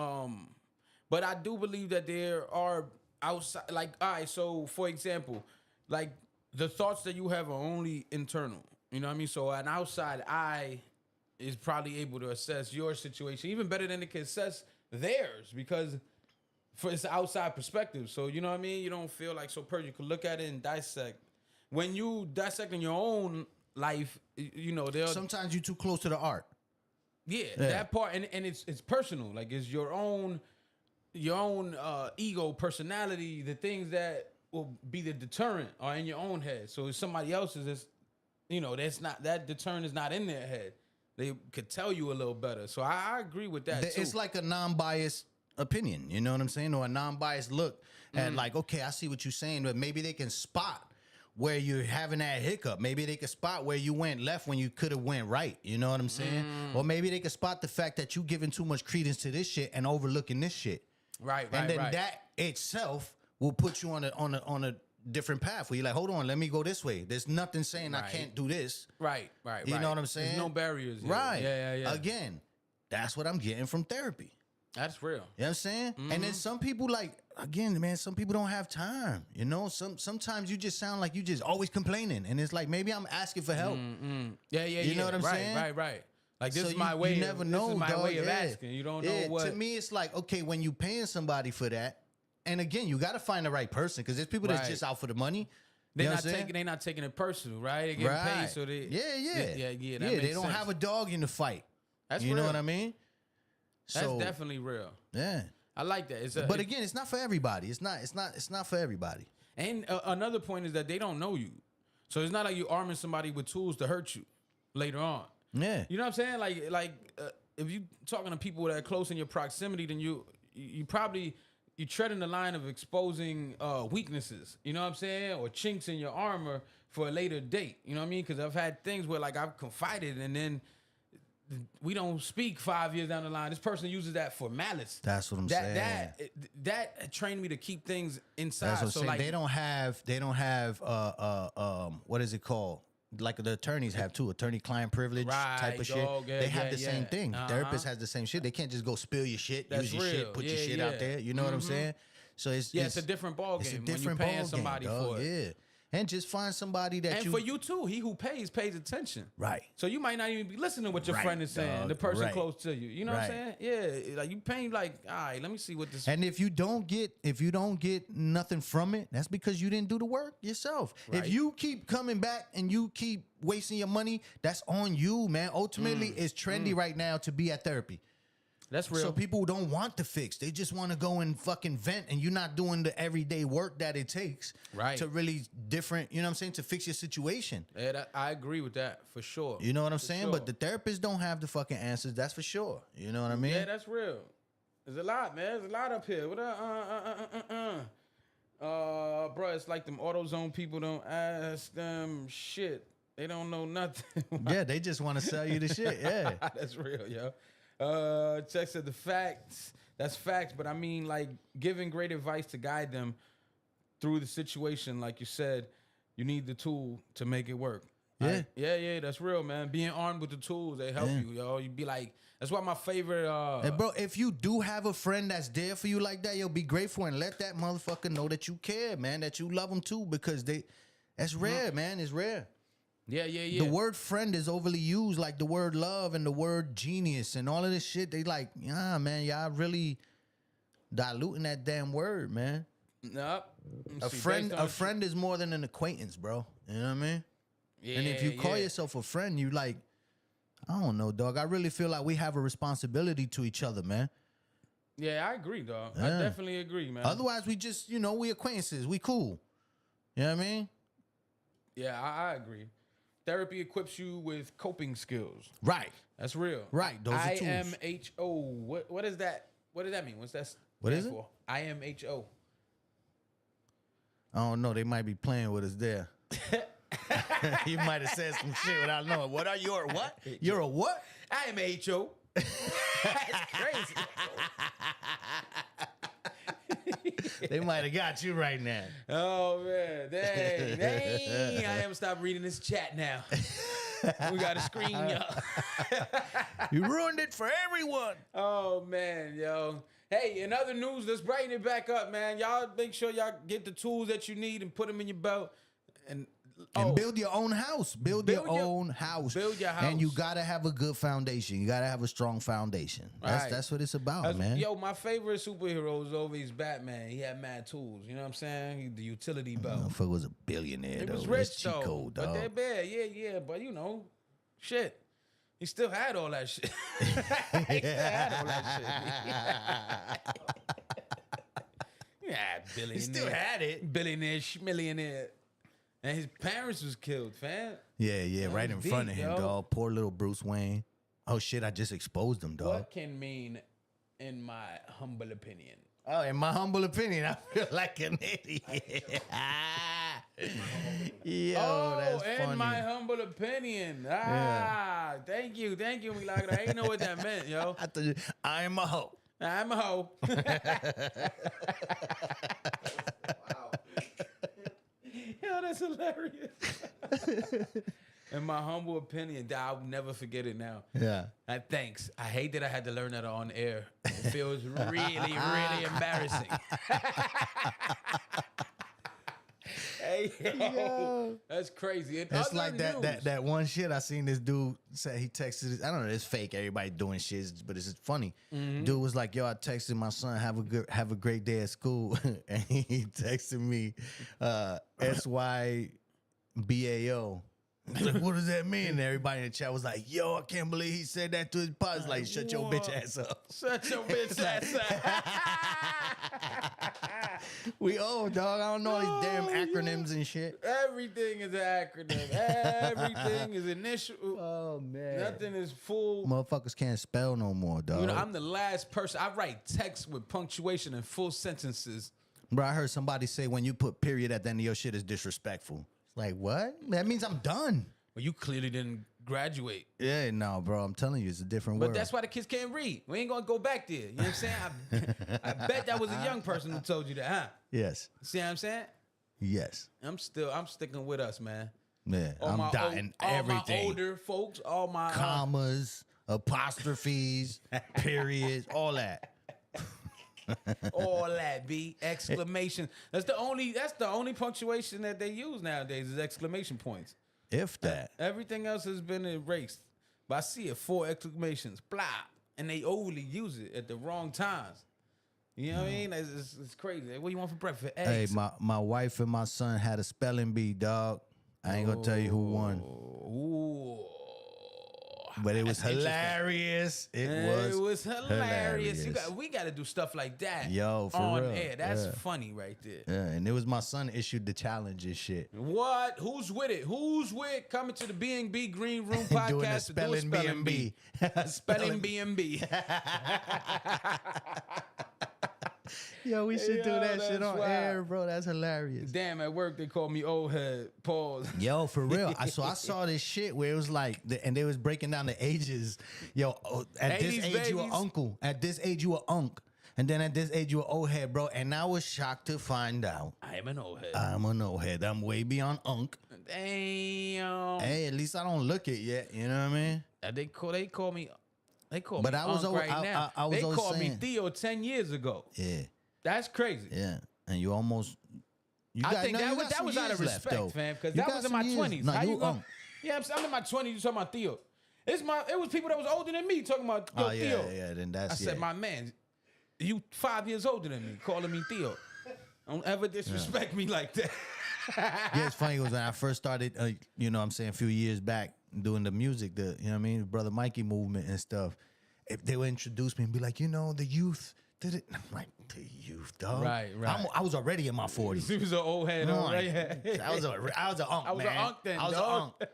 But I do believe that there are outside, like, all right, so for example, like the thoughts that you have are only internal. You know what I mean? So an outside eye is probably able to assess your situation even better than it can assess theirs because it's an outside perspective. So, you know what I mean? You don't feel like so perfect. You can look at it and dissect. When you dissect in your own life, there are Sometimes you're too close to the art. yeah, that part, and it's personal. Like it's your own ego, personality, the things that will be the deterrent are in your own head. So if somebody else's is, that's not, that deterrent is not in their head. They could tell you a little better. So I agree with that too. It's like a non-biased opinion, you know what I'm saying? Or a non-biased look at like, okay, I see what you're saying, but maybe they can spot where you're having that hiccup. Maybe they can spot where you went left when you could have went right. You know what I'm saying? Or maybe they can spot the fact that you giving too much credence to this shit and overlooking this shit. Right. And then that itself will put you on a different path where you're like, hold on, let me go this way. There's nothing saying I can't do this. Right. You know what I'm saying? There's no barriers. Here. Right. Yeah. Again, that's what I'm getting from therapy. That's real. You know what I'm saying? And then some people some people don't have time. Sometimes you just sound like you just always complaining. And it's like, maybe I'm asking for help. Yeah. You know what I'm saying? Right. Like this So is my you way. never know, This is my dog. way of Yeah. asking. You don't know what. To me, it's like, okay, when you paying somebody for that, and again, you got to find the right person because there's people that's Right. just out for the money. They're You know not what I'm saying? taking. They're not taking it personal, right? They get paid, so they. Yeah. That They makes don't sense. have a dog in the fight. That's you know real. what I mean? That's So definitely real. yeah. I like that. But again, it's not for everybody. It's not for everybody. And another point is that they don't know you, so it's not like you arming somebody with tools to hurt you later on. Yeah. You know what I'm saying? if you talking to people that are close in your proximity, then you probably you tread in the line of exposing weaknesses. You know what I'm saying, or chinks in your armor for a later date. You know what I mean? Because I've had things where like I've confided and then we don't speak 5 years down the line. This person uses that for malice. That's what I'm saying. That trained me to keep things inside. That's what I'm so saying. like They don't have what is it called? Like the attorneys have too, attorney-client privilege type of shit. Yeah, they have the same thing. Therapist has the same shit. They can't just go spill your shit, use your shit, put your shit out there. You know what I'm saying? So it's a different ball game. It's a different when you're paying ball somebody game, for it. Yeah. And just find somebody that and for you too, he who pays attention. Right. So you might not even be listening to what your Right, friend is saying, dog. the person Right. close to you. You know what I'm saying? Yeah. Like you paying like, all right, let me see what this. And if you don't get nothing from it, that's because you didn't do the work yourself. Right. If you keep coming back and you keep wasting your money, that's on you, man. Ultimately, it's trendy right now to be at therapy. That's real. So people don't want to fix. They just want to go and fucking vent, and you're not doing the everyday work that it takes to really different, you know what I'm saying, to fix your situation. Yeah, I agree with that for sure. You know what I'm saying? sure. But the therapists don't have the fucking answers. That's for sure. You know what I mean? Yeah, that's real. There's a lot, man. There's a lot up here. What bro, it's like them AutoZone people don't ask them shit. They don't know nothing. Yeah, they just want to sell you the shit. Yeah. That's real, yo. Check said the facts. That's facts, but I mean, like giving great advice to guide them through the situation. Like you said, you need the tool to make it work. Yeah. Yeah. That's real, man. Being armed with the tools, they help you, yo. You be like, that's why my favorite. And bro, if you do have a friend that's there for you like that, you'll be grateful and let that motherfucker know that you care, man, that you love them too, because that's rare, man. It's rare. Yeah. The word friend is overly used, like the word love and the word genius and all of this shit. They like, man, y'all really diluting that damn word, man. Nope. A friend is more than an acquaintance, bro. You know what I mean? Yeah, and if you call yourself a friend, you like, I don't know, dog. I really feel like we have a responsibility to each other, man. Yeah, I agree, dog. Yeah. I definitely agree, man. Otherwise, we just, we acquaintances. We cool. You know what I mean? Yeah, I agree. Therapy equips you with coping skills. Right. That's real. Right. Those are tools. IMHO. What is that? What does that mean? What's that? What is it? For? IMHO. I don't know. They might be playing with us there. You might have said some shit without knowing. What are you? What? You're a what? IMHO. That's crazy. They might have got you right now. Oh, man. Dang. I am stop reading this chat now. We got a screen, y'all. You ruined it for everyone. Oh, man, yo. Hey, in other news, let's brighten it back up, man. Y'all make sure y'all get the tools that you need and put them in your belt. And build your own house. Build your own house. Build your house. And you got to have a good foundation. You got to have a strong foundation. That's what it's about, man. Yo, my favorite superhero is always Batman. He had mad tools. You know what I'm saying? The utility belt. Motherfucker was a billionaire, He though. was rich, That's cheat though. code, But dog. they're bad. Yeah. But, shit. He still had all that shit. He still had all that shit. Yeah, billionaire. He still had it. Billionaire, millionaire. And his parents was killed, fam. Yeah, right in front of him, yo. dog. Poor little Bruce Wayne. Oh, shit, I just exposed him, dog. What can mean, in my humble opinion? Oh, in my humble opinion, I feel like an idiot. Yo, that's funny. In my humble opinion. Thank you, Milagro. I ain't know what that meant, yo. I thought I'm a hoe. I'm a hoe. Yo, that's hilarious. In my humble opinion, I'll never forget it now. Yeah. Thanks. I hate that I had to learn that on air. It feels really, really embarrassing. Hey, yo. That's crazy. It's like that one shit I seen this dude say. He texted, I don't know, it's fake. Everybody doing shit, but it's funny. Dude was like, yo, I texted my son, have a great day at school. And he texted me SYBAO. Like, what does that mean? And everybody in the chat was like, yo, I can't believe he said that to his pops. Like, shut your bitch ass up. Shut your bitch ass up. We old, dog. I don't know all these damn acronyms and shit. Everything is an acronym. Everything is initial. Oh, man. Nothing is full. Motherfuckers can't spell no more, dog. You know, I'm the last person. I write text with punctuation and full sentences. Bro, I heard somebody say when you put period at the end of your shit is disrespectful. It's like, what? That means I'm done. Well, you clearly didn't graduate. Yeah, no, bro. I'm telling you, it's a different But world. that's why the kids can't read. We ain't gonna go back there. You know what I'm saying? I bet that was a young person who told you that, huh? Yes. See what I'm saying? Yes. I'm sticking with us, man. Yeah, All I'm my dying all everything. my older folks, all my Commas, apostrophes, periods, all that. all that B exclamation. That's the only punctuation that they use nowadays is exclamation points. If that. Everything else has been erased. But I see it 4 exclamations, blah, and they overly use it at the wrong times. You know what I mean? It's crazy. What do you want for breakfast? Hey, Eggs. my wife and my son had a spelling bee, dog. I ain't gonna tell you who won, Ooh. but it was That's interesting. hilarious. It was hilarious. We got to do stuff like that. Yo, for on real. air. That's Yeah. funny right there. Yeah, and it was my son issued the challenge and shit. What? Who's with it? Who's with coming to the BMB Greenroom podcast Doing the to do a spelling spelling bee? BMB. Spelling BMB. Yo, we should do Yo, that shit that's on wild. air, bro. That's hilarious. Damn, at work they call me old head. Pause. Yo, for real. I saw this shit where it was like, and they was breaking down the ages. Yo, at this 80s age you an babies. uncle. At this age you an unk. And then at this age you an old head, bro. And I was shocked to find out I am an old head. I'm an old head. I'm way beyond unk. Damn. Hey, at least I don't look it yet. You know what I mean? They call me. But me I was Unc al- right I- now. I was they always called me saying- Theo 10 years ago. Yeah, That's crazy. yeah. And you almost. You I think no, you got that some was out of years left, respect, though. fam, because You that got was in some my years. 20s. Nah, How you you going? unk. Yeah, I'm in my 20s. You talking about Theo? It was people that was older than me talking about Yo, Oh yeah, Theo. yeah. Then that's I said, yeah. my man, you 5 years older than me, calling me Theo. Don't ever disrespect me like that. Yeah, it's funny because when I first started, you know what I'm saying, a few years back doing the music, you know what I mean, Brother Mikey movement and stuff, if they would introduce me and be like, you know, the youth did it. I'm like, the youth, dog. Right. I was already in my 40s. He was an old head. I'm already. like, I was an unk, I was man. an unk then, I was dog. an unk.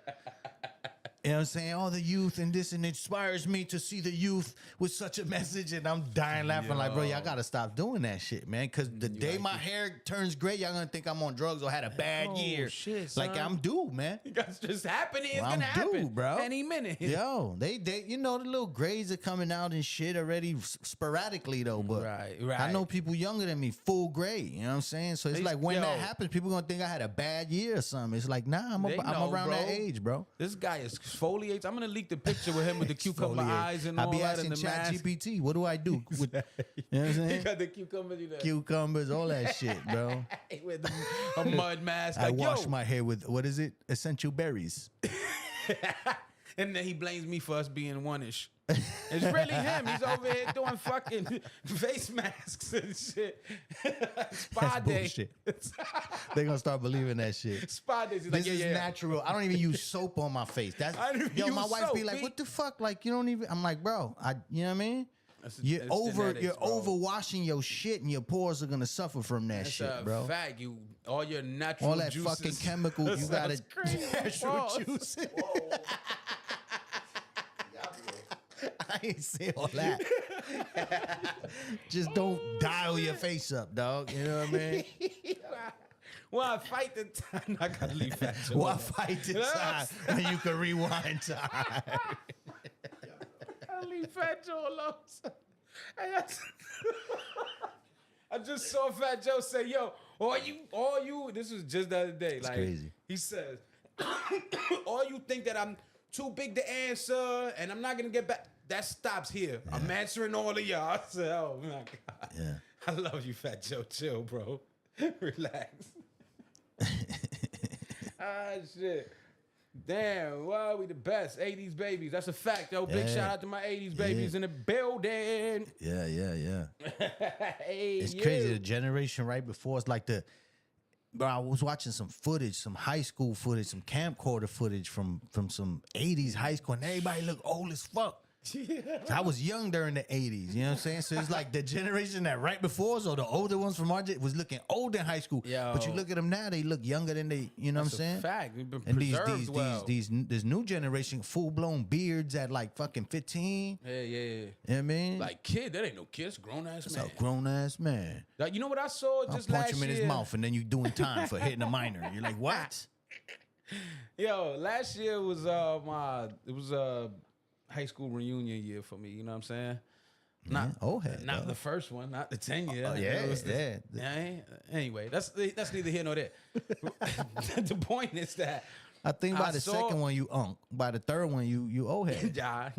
You know what I'm saying? All the youth and this, and it inspires me to see the youth with such a message, and I'm dying laughing like, bro, y'all gotta stop doing that shit, man. Because the day my hair turns gray, y'all gonna think I'm on drugs or had a bad year. shit, Like son. I'm due, man. That's just happening. It's I'm gonna happen, due, bro. Any minute. Yo, they, you know, the little grades are coming out and shit already sporadically though. But Right. I know people younger than me, full grade. You know what I'm saying? So it's They- like when yo. that happens, people gonna think I had a bad year or something. It's like, nah, I'm They know, around that bro. age, bro. This guy is exfoliates. I'm gonna leak the picture with him with the cucumber Exfoliate. eyes and I all be that and asking the Chat mask. GPT, what do I do? With, you know what I'm He saying? got the cucumber. You know, Cucumbers, all that shit, bro. with a mud mask. I Like, wash yo. my hair with, what is it? Essential berries. And then he blames me for us being one-ish. It's really him. He's over here doing fucking face masks and shit. Spa That's day. bullshit. They're gonna start believing that shit. Spa day. He's This like, is yeah. natural. I don't even use soap on my face. That's I don't even yo. use My wife be soap, like, B. "What the fuck? Like you don't even." I'm like, "Bro, you know what I mean? That's You're genetics, bro. over washing your shit, and your pores are gonna suffer from that That's shit, a bro. fact. All your natural All that juices. fucking chemical, you gotta That's crazy. natural Pause. juices. Whoa. I ain't say all that. Just don't dial your face up, dog. You know what I mean? Well, I fight the time. I gotta leave that. Why fight the time when you can rewind time? I leave Fat Joe alone. Hey, I just saw Fat Joe say, "Yo, all you." This was just the other day. Like crazy. He says, "All you think that I'm too big to answer, and I'm not gonna get back." That stops here. Yeah. I'm answering all of y'all. I said, "Oh my god." Yeah. I love you, Fat Joe. Chill, bro. Relax. Shit. Damn, wow, we the best. 80s babies. That's a fact, yo. Big Yeah. shout out to my 80s babies in the building. Yeah. Hey, It's you. crazy. The generation right before us, like bro, I was watching some footage, some high school footage, some camcorder footage from some 80s high school, and everybody look old as fuck. So I was young during the 80s, you know what I'm saying? So it's like the generation that right before us or the older ones from our was looking old in high school. But you Yo. look at them now, they look younger than they, you know what I'm saying? Fact. We've been And preserved well. this new generation, full blown beards at like fucking 15. Yeah. You know what I mean? Like kid, that ain't no kids, grown ass That's man. a grown ass man. Like, you know what I saw I'll just punch last him in year? his mouth and then you doing time for hitting a minor. You're like, what? Yo, last year was high school reunion year for me. You know what I'm saying? Not head, the first one, not the 10 year. Oh, yeah. Anyway, that's neither here nor there. The point is that I think by the saw- second one you unk. By the third one you old head. yeah,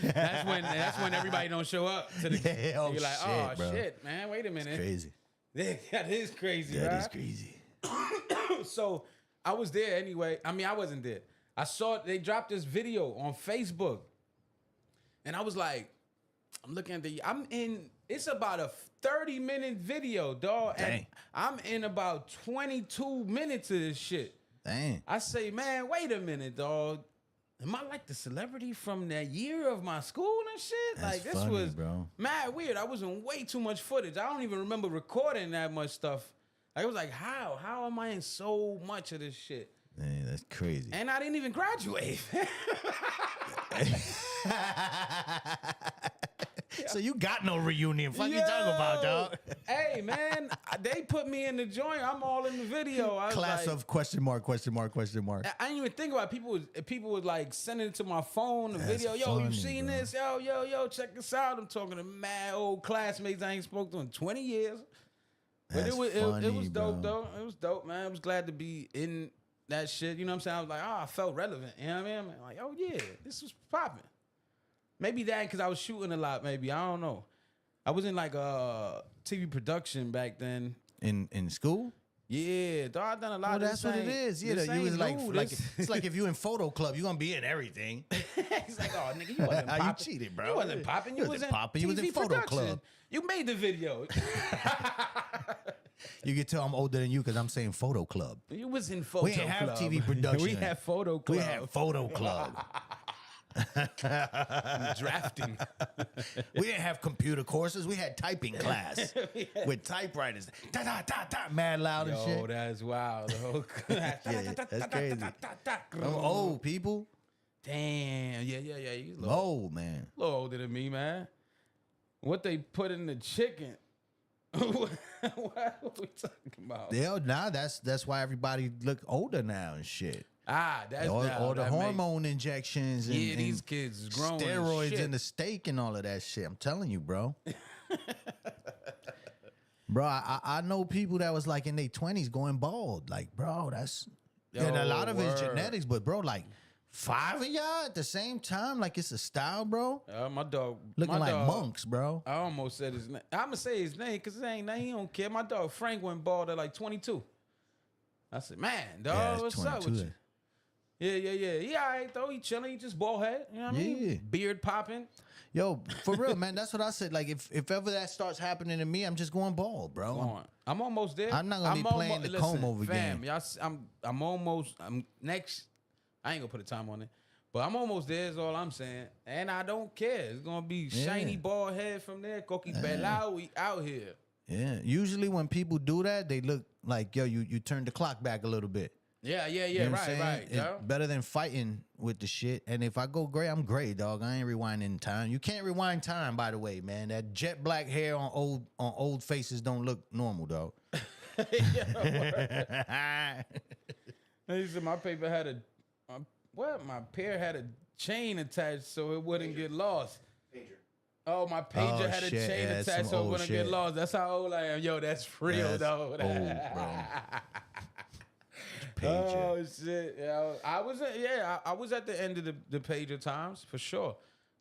that's when everybody don't show up to the. Yeah, oh, you're like, shit, oh bro. shit, man, wait a minute. Crazy. That is crazy. That right? is crazy. So I was there anyway. I mean, I wasn't there. I saw they dropped this video on Facebook, and I was like, I'm looking at it's about a 30-minute video, dog. And Dang. I'm in about 22 minutes of this shit. Dang. I say, man, wait a minute, dog. Am I like the celebrity from that year of my school and shit? That's like this funny, was bro. mad weird. I was in way too much footage. I don't even remember recording that much stuff. I was like, how? How am I in so much of this shit? Man, that's crazy. And I didn't even graduate. So you got no reunion. Fuck you talking about, dog? Hey, man, they put me in the joint. I'm all in the video. I was Class like, of question mark. I didn't even think about it. People was like sending it to my phone, the That's video. Yo, you funny, seen bro. this? Yo, check this out. I'm talking to mad old classmates I ain't spoke to in 20 years. But That's it was funny, dope, bro. though. It was dope, man. I was glad to be in that shit. You know what I'm saying? I was like, I felt relevant. You know what I mean? I'm like, oh, yeah, this was popping. Maybe that because I was shooting a lot, maybe. I don't know. I was in like TV production back then. In school? Yeah, dog, I done a lot Oh, of that's what it is. Yeah, you was like it's like if you in photo club, you gonna be in everything. He's like, oh, nigga, you wasn't How popping. you cheated, bro? You wasn't popping. You was in popping. You was in TV photo production. club. You made the video. You can tell I'm older than you because I'm saying photo club. You was in photo We didn't have club. TV production. We had photo club. We had photo club. Drafting. We didn't have computer courses. We had typing class with typewriters. Da, da, da, da, mad loud and Yo, shit. that's wild. Yeah, that's crazy. I'm old, people. Damn. Yeah. You a Old, man. little older than me, man. What they put in the chicken? What are we talking about? Yeah, nah, that's why everybody look older now and shit. That's all the that hormone injections and, Yeah, these and kids is growing. steroids shit. in the steak and all of that shit. I'm telling you, bro. Bro, I know people that was like in their 20s going bald. Like, bro, that's and a lot of it's word. genetics, but bro, like 5 of y'all at the same time, like it's a style, bro. My dog Looking my like dog, monks, bro. I almost said his name. I'm gonna say his name because it ain't nothing. He don't care. My dog Frank went bald at like 22. I said, man, dog, Yeah, what's it's up with 22 you? Yeah. He all right though. He chilling. He just bald head. You know what I mean? Yeah. Beard popping. Yo, for real, man, that's what I said. Like, if ever that starts happening to me, I'm just going bald, bro. On. I'm almost there. I'm not gonna be playing the comb over fam, game. Y'all, I'm next. I ain't gonna put a time on it, but I'm almost there. Is all I'm saying, and I don't care. It's gonna be shiny bald head from there. Coqui Belao, we out here. Yeah. Usually when people do that, they look like, yo, you turn the clock back a little bit. Yeah. You know what I'm saying? Right. It's Yo. better than fighting with the shit. And if I go gray, I'm gray, dog. I ain't rewinding time. You can't rewind time, by the way, man. That jet black hair on old faces don't look normal, dog. He said my paper had my pair had a chain attached so it wouldn't get lost. Pager. Oh, my pager had a shit. chain Yeah, that's attached some so it old wouldn't shit. get lost. That's how old I am. Yo, that's real, That's though. old, bro. Pager. Oh shit! Yeah, I was at the end of the pager times for sure.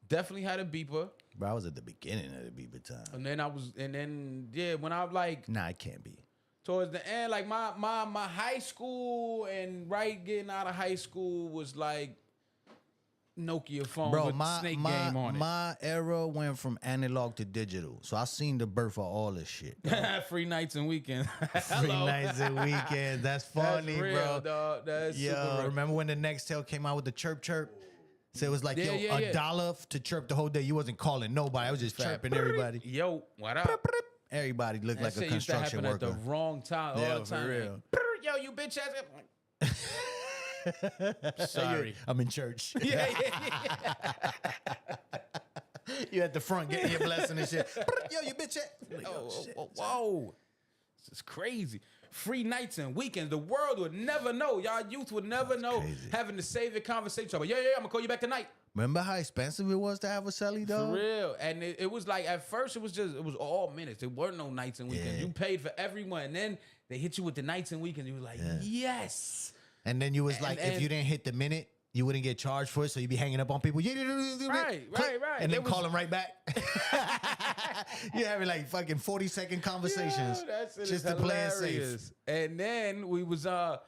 Definitely had a beeper, Bro, I was at the beginning of the beaver time. and then when I like Nah, it can't be. towards the end, like my high school and right getting out of high school was like Nokia phone Bro, with Snake Game on my era went from analog to digital. So I seen the birth of all this shit. it. Free nights and weekends. Free Hello. nights and weekends. That's funny, That's real, bro. dog. That's super Yeah, real. remember when the Nextel came out with the chirp chirp? So it was like, Yeah, yo, yeah. $1 to chirp the whole day. You wasn't calling nobody. I was just chirping everybody. Yo, what up? Everybody looked like That a shit used to construction happen worker. at the wrong time Yeah, all the for time. real. Yo, you bitch ass. Sorry. I'm in church. Yeah. You at the front getting your blessing and shit. Yo, you bitch. Like, Whoa. This is crazy. Free nights and weekends. The world would never know. Y'all youth would never know. crazy. Having to save your conversation. But yeah, I'm gonna call you back tonight. Remember how expensive it was to have a celly, For dog? real. And it was like, at first, it was all minutes. There weren't no nights and weekends. Yeah. You paid for everyone. And then they hit you with the nights and weekends. You was like, yes. And then you was like, if and- you didn't hit the minute, you wouldn't get charged for it, so you'd be hanging up on people. Right. And There then was- call them right back. You're having like fucking 40-second conversations Yeah, that shit just is to play it hilarious. safe. And then we was the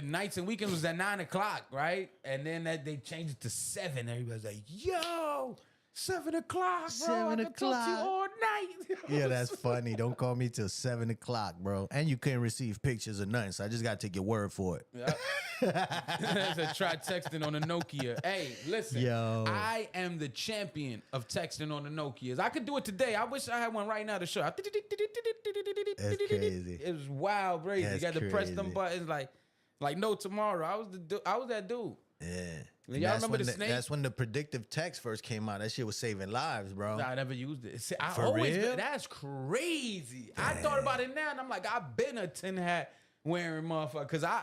nights and weekends was at 9 o'clock, right? And then they changed it to 7. Everybody's like, yo, 7 o'clock, bro. 7 I can talk to you o'clock. all night. Yeah, that's funny. Don't call me till 7 o'clock, bro. And you couldn't receive pictures or nothing, so I just got to take your word for it. That's a try texting on a Nokia. Hey, listen. Yo. I am the champion of texting on the Nokias. I could do it today. I wish I had one right now to show. That's crazy. It was wild, crazy. That's You got to press them crazy. buttons like no tomorrow. I was that dude. Yeah. Y'all And that's remember when the snake? That's when the predictive text first came out. That shit was saving lives, bro. Nah, I never used it. See, I For always real? that's crazy. I thought about it now, and I'm like, I've been a tin hat wearing motherfucker, cause I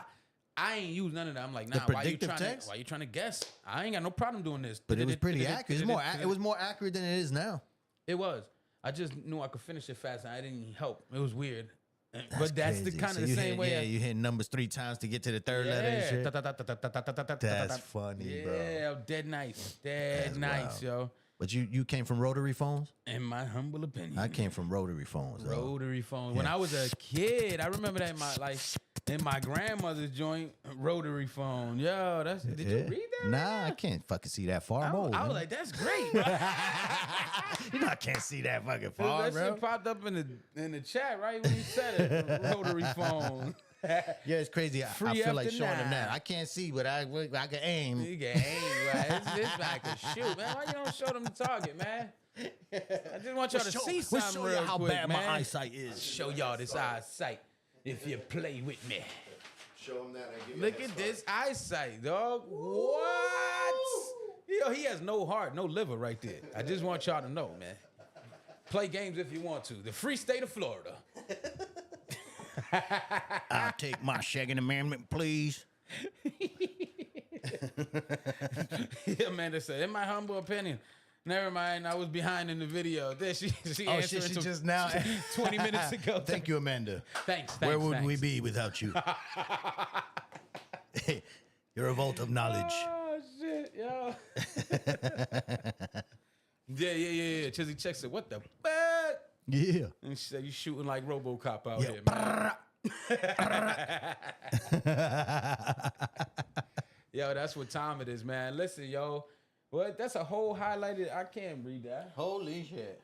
ain't used none of that. I'm like, nah, why you predictive trying text? why you trying to guess? I ain't got no problem doing this. But it was pretty accurate. It was more accurate than it is now. It was. I just knew I could finish it fast, and I didn't need help. It was weird. But that's the crazy. kind So of the you same hit, way. Yeah, you hit numbers 3 times to get to the third letter and shit. That's funny, bro. Yeah, dead nice. Dead nice, yo. But you came from rotary phones? In my humble opinion. I came from rotary phones. though. Rotary phone. When I was a kid, I remember that in my grandmother's joint, rotary phone. Yo, did you Yeah. read that? Nah, I can't fucking see that far. I'm old, I was man. like, that's great, bro. You know I can't see that fucking far, that bro. shit popped up in the chat right when you said it. Rotary phone. Yeah, it's crazy. I Free feel like after showing them 9. that. I can't see, but I can aim. You can aim, right? This guy can shoot, man. Why you don't show them the target, man? I just want y'all to see We'll something show you real how quick, bad man. my eyesight is. Show y'all this eyesight if you play with me. Show them that. I give you a Look head at start. this eyesight, dog. What? Yo, he has no heart, no liver right there. I just want y'all to know, man. Play games if you want to. The free state of Florida. I'll take my second amendment, please. Yeah, Amanda said, in my humble opinion. Never mind, I was behind in the video. There she Oh answered shit, she to- just now. 20 minutes ago. Thank you, Amanda. Thanks. Where would thanks. we be without you? You're a vault of knowledge. Oh shit, yo. yeah. Chizzy Check said, "What the fuck?" Yeah. And she said, "You shooting like RoboCop out Yeah. here, man." Yo, that's what time it is, man. Listen, yo, what? That's a whole highlighted. I can't read that. Holy shit.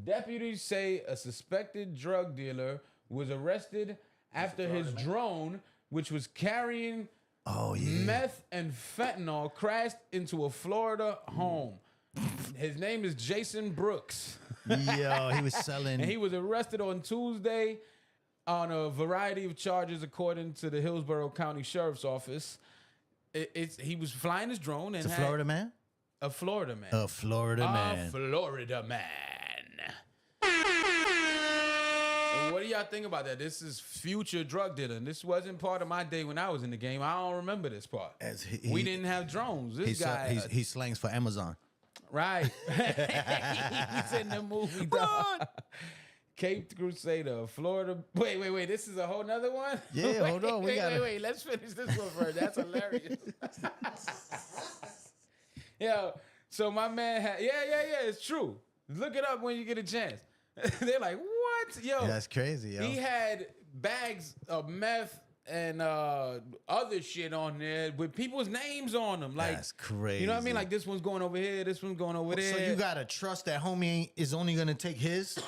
Deputies say a suspected drug dealer was arrested after his drone, which was carrying Oh yeah. meth and fentanyl, crashed into a Florida home. His name is Jason Brooks, Yo, he was selling. and he was arrested on Tuesday on a variety of charges, according to the Hillsborough County Sheriff's Office. He was flying his drone and a had Florida man? a Florida man. A Florida man. A Florida man. What do y'all think about that? This is future drug dealing. This wasn't part of my day when I was in the game. I don't remember this part. As We didn't have drones. This guy, he slangs for Amazon. right? He's in the movie. Dog. Cape Crusader, Florida. Wait. This is a whole nother one. Yeah, hold on. We gotta- wait. Let's finish this one first. That's hilarious. Yo, so my man had. Yeah. It's true. Look it up when you get a chance. They're like, what? Yo, That's crazy, yo. he had bags of meth and other shit on there with people's names on them. Like, That's crazy. You know what I mean? Like, this one's going over here, this one's going over there. So you gotta trust that homie is only gonna take his.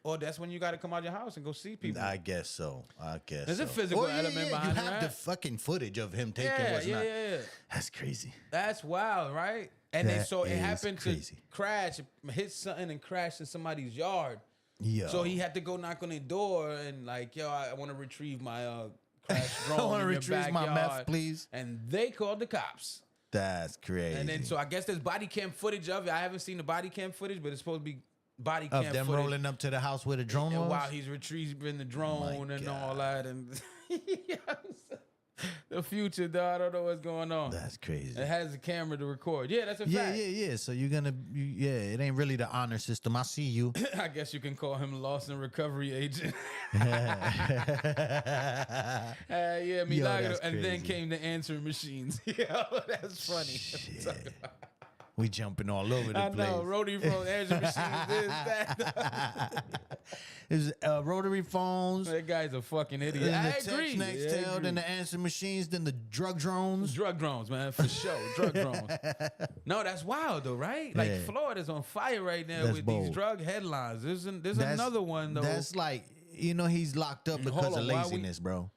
or that's when you got to come out your house and go see people. I guess so. There's a physical element You behind have that. the fucking footage of him taking Yeah, what's not. yeah. That's crazy. That's wild, right? And then That so it is happened crazy. to crash, hit something and crash in somebody's yard. Yo. So he had to go knock on their door and like, yo, I want to retrieve my crashed drone. I want to in your retrieve my meth, backyard. please. And they called the cops. That's crazy. And then so I guess there's body cam footage of it. I haven't seen the body cam footage, but it's supposed to be body cam of them footage. rolling up to the house where the drone And was. while he's retrieving the drone My and God. all that, and the future, dog. I don't know what's going on. That's crazy. It has a camera to record. Yeah, that's a Yeah, fact. yeah. So you're gonna, it ain't really the honor system. I see you. I guess you can call him loss and recovery agent. Yeah, Milagro. that's And then crazy. came the answering machines. Yeah, that's funny. Shit. We jumping all over the I place. know. Rotary phone, answering machines, this, that. There's rotary phones. That guy's a fucking idiot. Then I the agree. text next I tail, agree. then the answer machines, then the drug drones. Drug drones, man, for sure. Drug drones. No, that's wild though, right? Like Yeah. Florida's on fire right now That's with bold. these drug headlines. There's That's- another one though. That's like, he's locked up Hold because on, of why we- laziness, bro.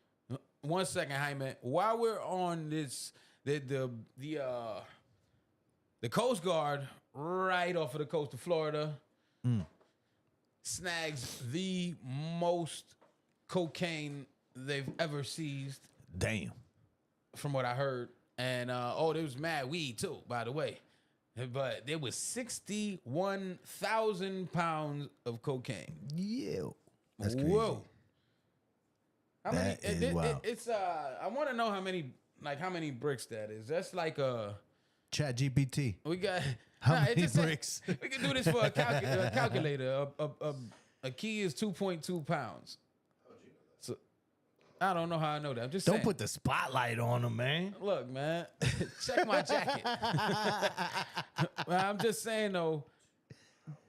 1 second, Jaime. While we're on this, the Coast Guard right off of the coast of Florida snags the most cocaine they've ever seized, Damn. from what I heard. And there was mad weed too, by the way. But there was 61,000 pounds of cocaine. Yeah. That's crazy. Whoa. How many? That is wild. It's I want to know how many bricks that is. That's like Chat GPT. we got How it many just said- bricks? We can do this for a calculator. A key is 2.2 pounds. So I don't know how I know that. I'm just Don't saying. put the spotlight on him, man. Look, man, check my jacket. I'm just saying though.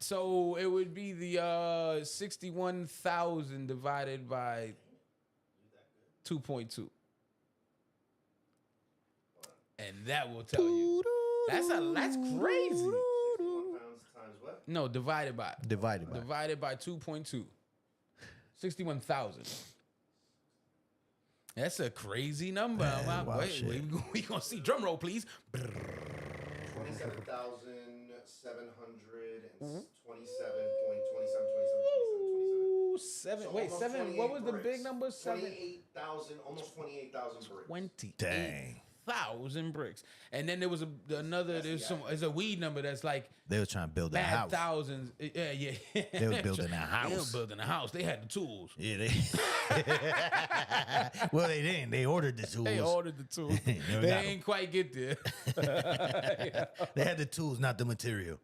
So it would be the 61,000 divided by 2.2, and that will tell you. That's crazy. 1 pounds times what? No, divided by Divided by. 2.2. 61,000. That's a crazy number. Man, wild Wait, shit. we gonna see drum roll, please. 27,727.27. Wait, seven. What was the big number? 28,000, almost 28,000 bricks. 28,000 bricks. And then there was another. There's a weed number that's like They was trying to build a mad house. thousands. Yeah. They was building a They house. was building a house. They had the tools. Yeah, they. Well, they didn't. They ordered the tools. They ordered the tools. Never They got 'em. ain't quite get there. They had the tools, not the material.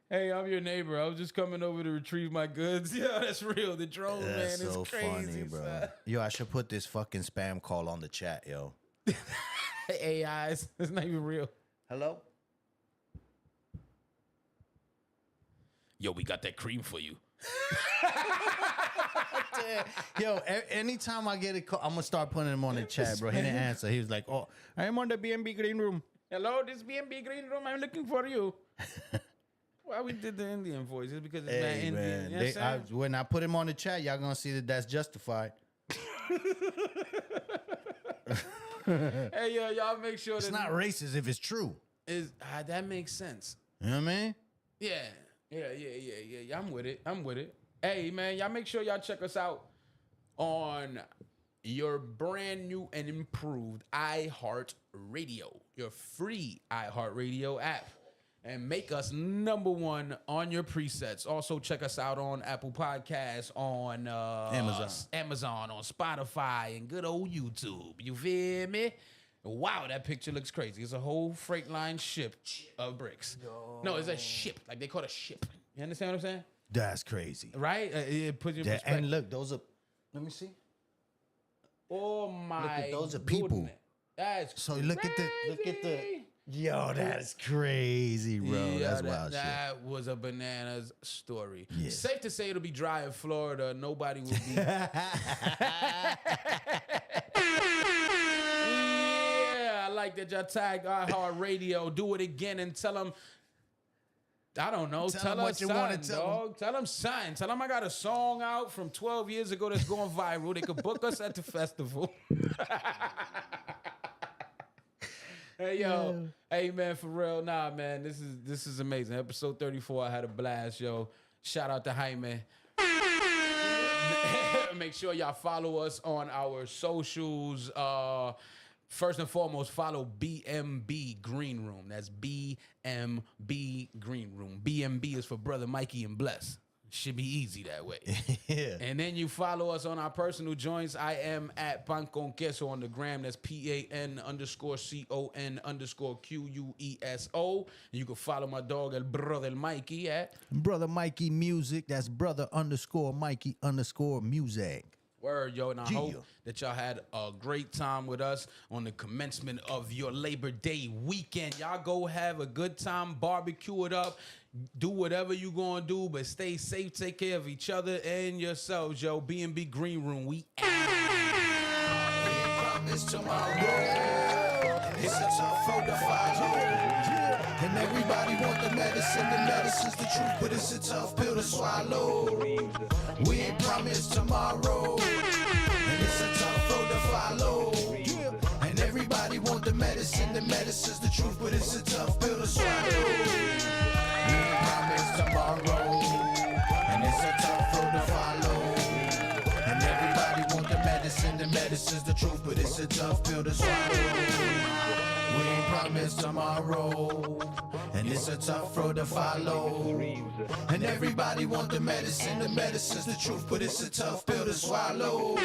Hey, I'm your neighbor. I was just coming over to retrieve my goods. Yeah, that's real. The drone, That's man, so is crazy, funny, bro. son. Yo, I should put this fucking spam call on the chat, yo. AIs, it's not even real. Hello? Yo, we got that cream for you. Yo, anytime I get a call, I'm gonna start putting him on the chat, bro. He didn't answer. He was like, "Oh, I'm on the BMB Greenroom." Hello, this BMB Greenroom. I'm looking for you. Why we did the Indian voice? It's because it's not Hey, Indian. man. You know what I'm saying? When I put him on the chat, y'all gonna see that that's justified. Hey, yo, y'all make sure It's that not racist if it's true. that makes sense. You know what I mean? Yeah. I'm with it. Hey, man, y'all make sure y'all check us out on your brand new and improved iHeartRadio, your free iHeartRadio app, and make us #1 on your presets. Also, check us out on Apple Podcasts, on Amazon, on Spotify, and good old YouTube. You feel me? Wow, that picture looks crazy. It's a whole freight line ship of bricks. No, it's a ship. Like they call it a ship. You understand what I'm saying? That's crazy. Right? It puts you in Yeah, perspective. and look, those are. Let me see. Oh my! those are people. goodness. That's So look at the crazy. Yo, that's crazy, bro. Yeah, That's wild shit. that was a bananas story. Yeah. Safe to say it'll be dry in Florida. Nobody will be. Yeah, I like that y'all tagged iHeartRadio. Do it again and tell them I don't know. Tell Tell them what us you something, wanna tell 'em. dog. Tell them something. Tell them I got a song out from 12 years ago that's going viral. They could book us at the festival. Hey, yo. Hey, man, for real. Nah, man, this is amazing. Episode 34, I had a blast, yo. Shout out to Jaime. Make sure y'all follow us on our socials. First and foremost, follow BMB Greenroom. That's BMB Greenroom. BMB is for Brother Mikey and Bless. Should be easy that way. Yeah. And then you follow us on our personal joints. I am at Pan Con Queso on the gram. That's PAN_CON_QUESO. And you can follow my dog, El Brother Mikey, at Brother Mikey Music. That's brother_Mikey_music. Word, yo, and I Yeah. hope that y'all had a great time with us on the commencement of your Labor Day weekend. Y'all go have a good time, barbecue it up, do whatever you gonna do, but stay safe, take care of each other and yourselves, yo. BMB Greenroom, we Promise tomorrow. It's a tough road to follow. And everybody want the medicine's the truth, but it's a tough pill to swallow. We ain't promised tomorrow. And it's a tough road to follow. And everybody want the medicine's the truth, but it's a tough pill to swallow. We ain't promised tomorrow. And it's a tough road to follow. And everybody want the medicine's the truth, but it's a tough pill to swallow. We ain't promised tomorrow, and it's a tough road to follow. And everybody want the medicine's the truth, but it's a tough pill to swallow.